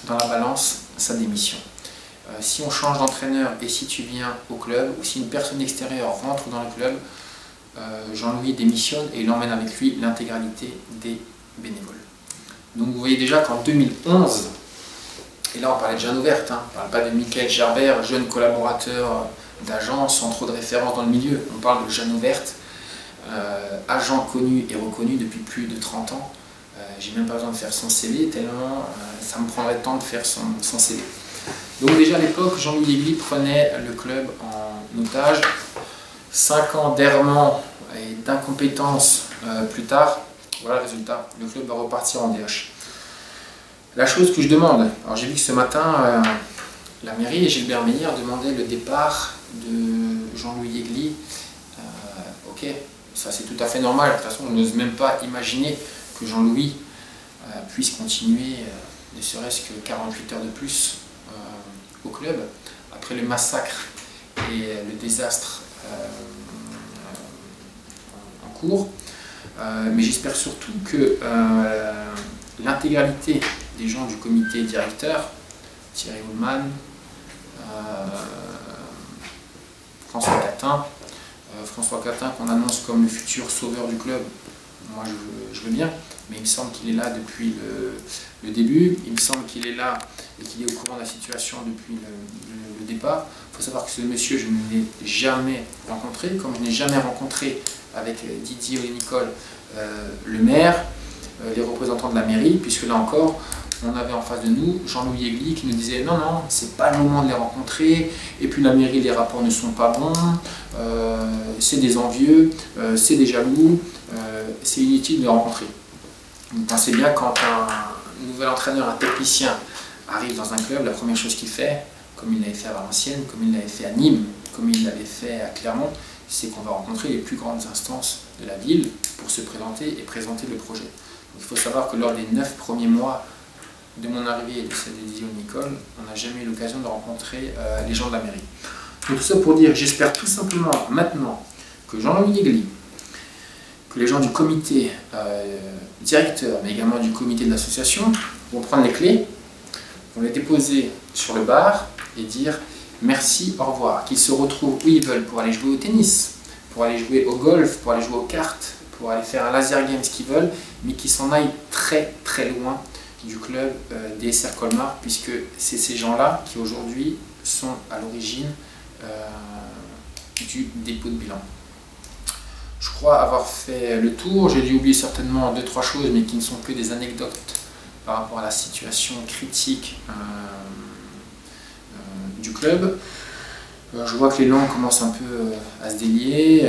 dans la balance sa démission. Si on change d'entraîneur et si tu viens au club, ou si une personne extérieure rentre dans le club, Jean-Louis démissionne et il emmène avec lui l'intégralité des bénévoles. Donc vous voyez déjà qu'en 2011, et là on parlait de Jeannot Verte, on ne parle pas de Michael Gerbert, jeune collaborateur d'agence sans trop de références dans le milieu, on parle de Jeannot Verte, agent connu et reconnu depuis plus de 30 ans. J'ai même pas besoin de faire son CV, tellement ça me prendrait le temps de faire son CV. Donc déjà à l'époque, Jean-Louis Aigli prenait le club en otage. 5 ans d'errement et d'incompétence plus tard, voilà le résultat, le club va repartir en DH. La chose que je demande, alors j'ai vu que ce matin, la mairie et Gilbert Meyer demandaient le départ de Jean-Louis Aigli. Ok, ça c'est tout à fait normal, de toute façon on n'ose même pas imaginer que Jean-Louis puisse continuer ne serait-ce que 48 heures de plus au club, après le massacre et le désastre en cours. Mais j'espère surtout que l'intégralité des gens du comité directeur, Thierry Ullmann, François Catin qu'on annonce comme le futur sauveur du club, moi je veux bien, mais il me semble qu'il est là depuis le début, il me semble qu'il est là et qu'il est au courant de la situation depuis le départ. Il faut savoir que ce monsieur, je ne l'ai jamais rencontré, comme je n'ai jamais rencontré avec Didier Olley-Nicole, le maire, les représentants de la mairie, puisque là encore, on avait en face de nous Jean-Louis Aigli qui nous disait non, non, c'est pas le moment de les rencontrer, et puis la mairie, les rapports ne sont pas bons, c'est des envieux, c'est des jaloux, c'est inutile de les rencontrer. Vous pensez bien, quand un nouvel entraîneur, un technicien arrive dans un club, la première chose qu'il fait, comme il l'avait fait à Valenciennes, comme il l'avait fait à Nîmes, comme il l'avait fait à Clermont, c'est qu'on va rencontrer les plus grandes instances de la ville pour se présenter et présenter le projet. Donc, il faut savoir que lors des 9 premiers mois de mon arrivée et de celle de Didier Olley-Nicole, on n'a jamais eu l'occasion de rencontrer les gens de la mairie. Donc tout ça pour dire, j'espère tout simplement maintenant que Jean-Louis Aigli, que les gens du comité directeur, mais également du comité de l'association, vont prendre les clés, vont les déposer sur le bar et dire merci, au revoir. Qu'ils se retrouvent où ils veulent pour aller jouer au tennis, pour aller jouer au golf, pour aller jouer aux cartes, pour aller faire un laser game, ce qu'ils veulent, mais qu'ils s'en aillent très très loin du club DSR Colmar, puisque c'est ces gens-là qui aujourd'hui sont à l'origine du dépôt de bilan. Je crois avoir fait le tour. J'ai dû oublier certainement 2-3 choses, mais qui ne sont que des anecdotes par rapport à la situation critique du club. Je vois que l'élan commence un peu à se délier.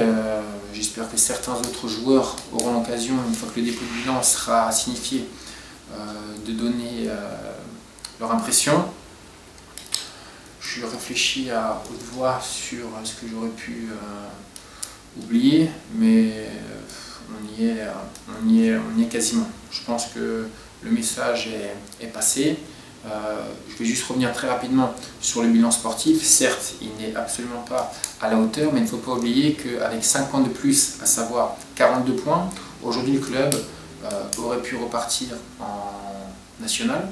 J'espère que certains autres joueurs auront l'occasion, une fois que le dépôt de bilan sera signifié, de donner leur impression. Je réfléchis à haute voix sur ce que j'aurais pu oublier, mais on y est quasiment. Je pense que le message est passé. Je vais juste revenir très rapidement sur le bilan sportif. Certes, il n'est absolument pas à la hauteur, mais il ne faut pas oublier qu'avec 5 points de plus, à savoir 42 points, aujourd'hui le club aurait pu repartir en national,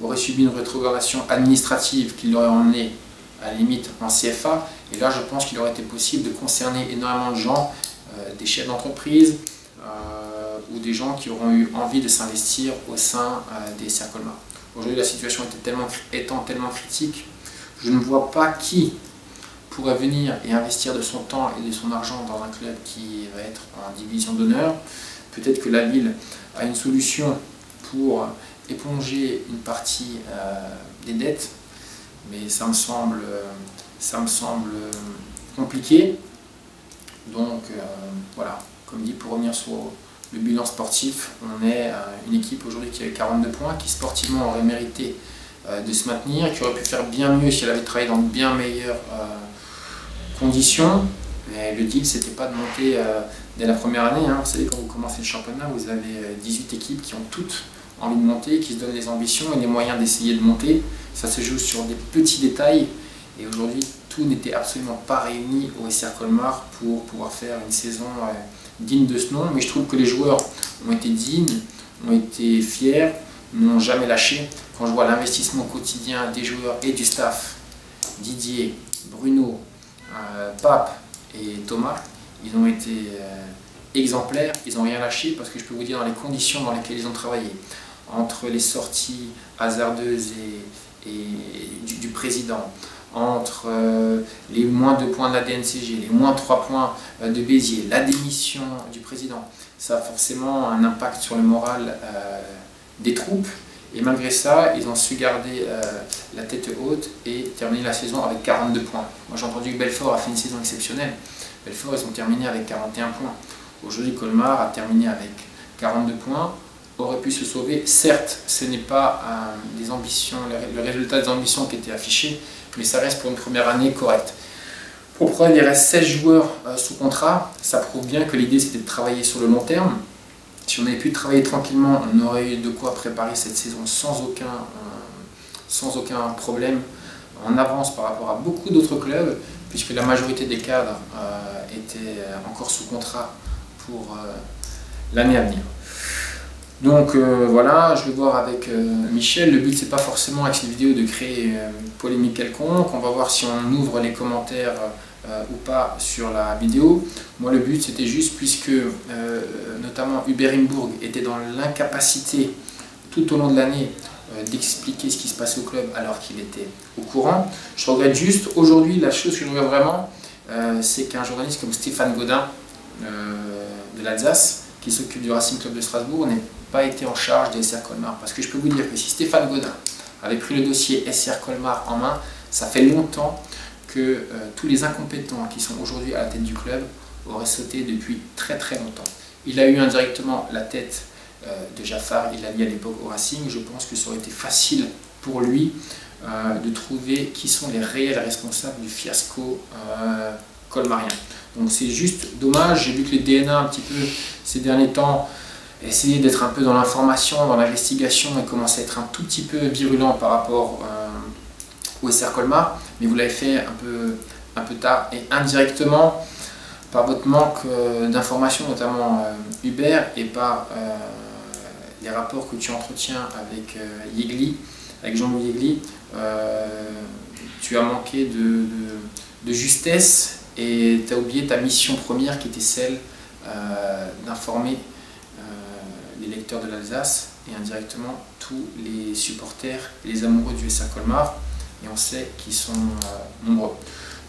aurait subi une rétrogradation administrative qui l'aurait emmené à la limite en CFA, et là je pense qu'il aurait été possible de concerner énormément de gens, des chefs d'entreprise ou des gens qui auront eu envie de s'investir au sein des DSR Colmar. Aujourd'hui la situation étant tellement critique, je ne vois pas qui pourrait venir et investir de son temps et de son argent dans un club qui va être en division d'honneur. Peut-être que la ville a une solution pour éponger une partie des dettes, mais ça me semble compliqué. Donc voilà, comme dit, pour revenir sur le bilan sportif, on est une équipe aujourd'hui qui a 42 points, qui sportivement aurait mérité de se maintenir, qui aurait pu faire bien mieux si elle avait travaillé dans de bien meilleures conditions. Mais le deal, c'était pas de monter dès la première année. Vous savez, quand vous commencez le championnat, vous avez 18 équipes qui ont toutes envie de monter, qui se donnent les ambitions et les moyens d'essayer de monter. Ça se joue sur des petits détails. Et aujourd'hui, tout n'était absolument pas réuni au SR Colmar pour pouvoir faire une saison digne de ce nom. Mais je trouve que les joueurs ont été dignes, ont été fiers, n'ont jamais lâché. Quand je vois l'investissement quotidien des joueurs et du staff, Didier, Bruno, Pape et Thomas, ils ont été exemplaires, ils n'ont rien lâché, parce que je peux vous dire dans les conditions dans lesquelles ils ont travaillé, entre les sorties hasardeuses du président, entre les moins 2 points de la DNCG, les moins 3 points de Béziers, la démission du président, ça a forcément un impact sur le moral des troupes. Et malgré ça, ils ont su garder la tête haute et terminer la saison avec 42 points. Moi j'ai entendu que Belfort a fait une saison exceptionnelle. Belfort, ils ont terminé avec 41 points. Aujourd'hui, Colmar a terminé avec 42 points, aurait pu se sauver. Certes, ce n'est pas des ambitions, le résultat des ambitions qui était affiché, mais ça reste pour une première année correcte. Pour preuve, il reste 16 joueurs sous contrat. Ça prouve bien que l'idée c'était de travailler sur le long terme. Si on avait pu travailler tranquillement, on aurait eu de quoi préparer cette saison sans aucun problème, en avance par rapport à beaucoup d'autres clubs, puisque la majorité des cadres étaient encore sous contrat pour l'année à venir. Donc voilà, je vais voir avec Michel. Le but c'est pas forcément avec cette vidéo de créer une polémique quelconque. On va voir si on ouvre les commentaires ou pas sur la vidéo. Moi le but c'était juste, puisque notamment Hubert Imbourg était dans l'incapacité tout au long de l'année d'expliquer ce qui se passait au club alors qu'il était au courant. Je regrette juste aujourd'hui, la chose que je regrette vraiment, c'est qu'un journaliste comme Stéphane Gaudin de l'Alsace, qui s'occupe du Racing Club de Strasbourg, n'ait pas été en charge des SR Colmar. Parce que je peux vous dire que si Stéphane Gaudin avait pris le dossier SR Colmar en main, ça fait longtemps que tous les incompétents qui sont aujourd'hui à la tête du club auraient sauté depuis très très longtemps. Il a eu indirectement la tête de Jaffar, il l'a mis à l'époque au Racing. Je pense que ça aurait été facile pour lui de trouver qui sont les réels responsables du fiasco colmarien. Donc c'est juste dommage. J'ai vu que les DNA un petit peu ces derniers temps essayaient d'être un peu dans l'information, dans l'investigation, et commençaient à être un tout petit peu virulents par rapport au SR Colmar, mais vous l'avez fait un peu tard et indirectement par votre manque d'informations, notamment Hubert, et par les rapports que tu entretiens avec Yegli, avec Jean-Louis Yegli. tu as manqué de justesse et tu as oublié ta mission première qui était celle d'informer les lecteurs de l'Alsace et indirectement tous les supporters et les amoureux du SR Colmar, et on sait qu'ils sont nombreux.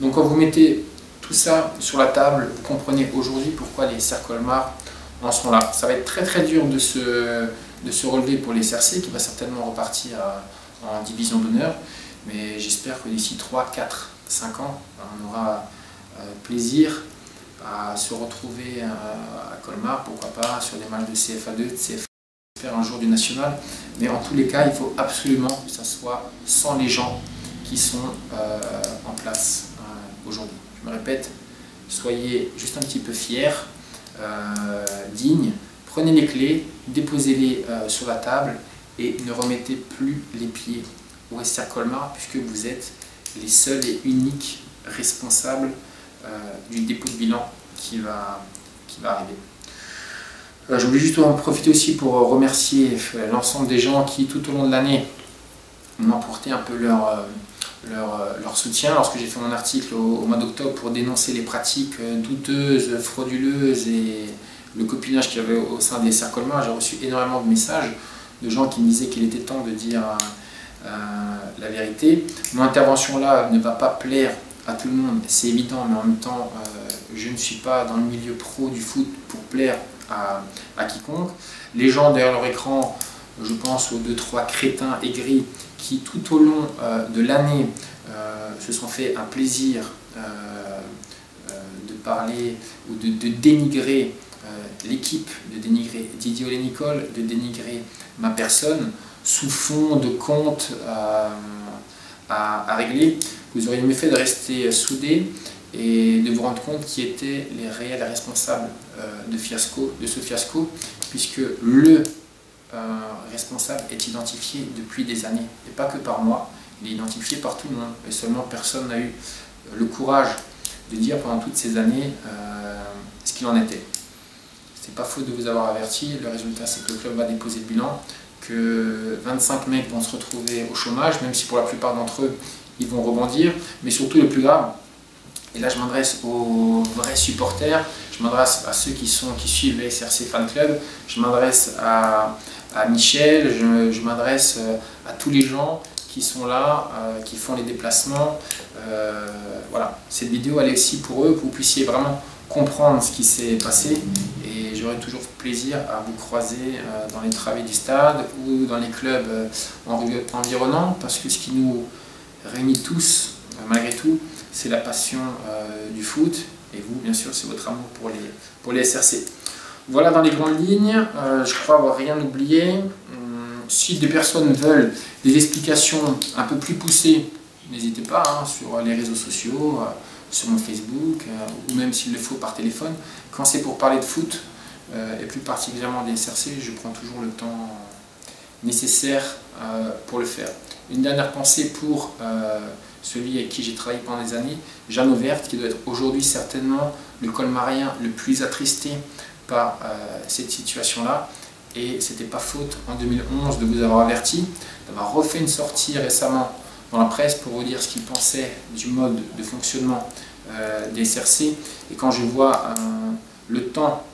Donc quand vous mettez tout ça sur la table, vous comprenez aujourd'hui pourquoi les SR Colmar en sont là. Ça va être très dur de se relever pour les SRC qui va certainement repartir en division d'honneur, mais j'espère que d'ici 3, 4, 5 ans, on aura plaisir à se retrouver à Colmar, pourquoi pas sur des matchs de CFA2, de CFA, faire un jour du national, mais en tous les cas il faut absolument que ça soit sans les gens qui sont en place aujourd'hui. Je me répète, soyez juste un petit peu fiers, dignes, prenez les clés, déposez-les sur la table et ne remettez plus les pieds au SR Colmar puisque vous êtes les seuls et uniques responsables du dépôt de bilan qui va arriver. Je voulais juste en profiter aussi pour remercier l'ensemble des gens qui tout au long de l'année m'ont apporté un peu leur soutien lorsque j'ai fait mon article au mois d'octobre pour dénoncer les pratiques douteuses, frauduleuses et le copinage qu'il y avait au sein des SR Colmar. J'ai reçu énormément de messages de gens qui me disaient qu'il était temps de dire la vérité. Mon intervention là ne va pas plaire à tout le monde, c'est évident, mais en même temps je ne suis pas dans le milieu pro du foot pour plaire à quiconque. Les gens derrière leur écran, je pense aux 2-3 crétins aigris qui tout au long de l'année se sont fait un plaisir de parler ou de dénigrer l'équipe, de dénigrer Didier Olé-Nicole, de dénigrer ma personne sous fond de compte à régler. Vous auriez mieux fait de rester soudés et de vous rendre compte qui étaient les réels responsables de ce fiasco, puisque le responsable est identifié depuis des années, et pas que par moi, il est identifié par tout le monde, et seulement personne n'a eu le courage de dire pendant toutes ces années ce qu'il en était. C'est pas faute de vous avoir averti, le résultat c'est que le club va déposer le bilan, que 25 mecs vont se retrouver au chômage, même si pour la plupart d'entre eux ils vont rebondir, mais surtout le plus grave, et là je m'adresse aux vrais supporters, je m'adresse à ceux qui suivent le SRC Fan Club, je m'adresse à Michel, je m'adresse à tous les gens qui sont là, qui font les déplacements. Voilà, cette vidéo elle est aussi pour eux, que vous puissiez vraiment comprendre ce qui s'est passé, et j'aurai toujours plaisir à vous croiser dans les travées du stade ou dans les clubs environnants, parce que ce qui nous réunit tous, malgré tout, c'est la passion du foot, et vous, bien sûr, c'est votre amour pour les SRC. Voilà dans les grandes lignes, je crois avoir rien oublié. Si des personnes veulent des explications un peu plus poussées, n'hésitez pas sur les réseaux sociaux, sur mon Facebook, ou même s'il le faut par téléphone. Quand c'est pour parler de foot, et plus particulièrement des SRC, je prends toujours le temps nécessaire pour le faire. Une dernière pensée pour celui avec qui j'ai travaillé pendant des années, Jeanne Auvert, qui doit être aujourd'hui certainement le colmarien le plus attristé par cette situation-là. Et c'était pas faute en 2011 de vous avoir averti, d'avoir refait une sortie récemment dans la presse pour vous dire ce qu'il pensait du mode de fonctionnement des SRC. Et quand je vois le temps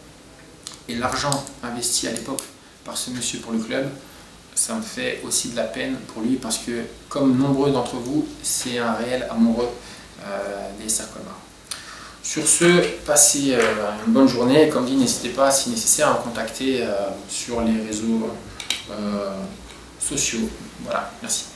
et l'argent investi à l'époque par ce monsieur pour le club, ça me fait aussi de la peine pour lui, parce que comme nombreux d'entre vous, c'est un réel amoureux des SR Colmar. Sur ce, passez une bonne journée, et comme dit, n'hésitez pas si nécessaire à me contacter sur les réseaux sociaux. Voilà, merci.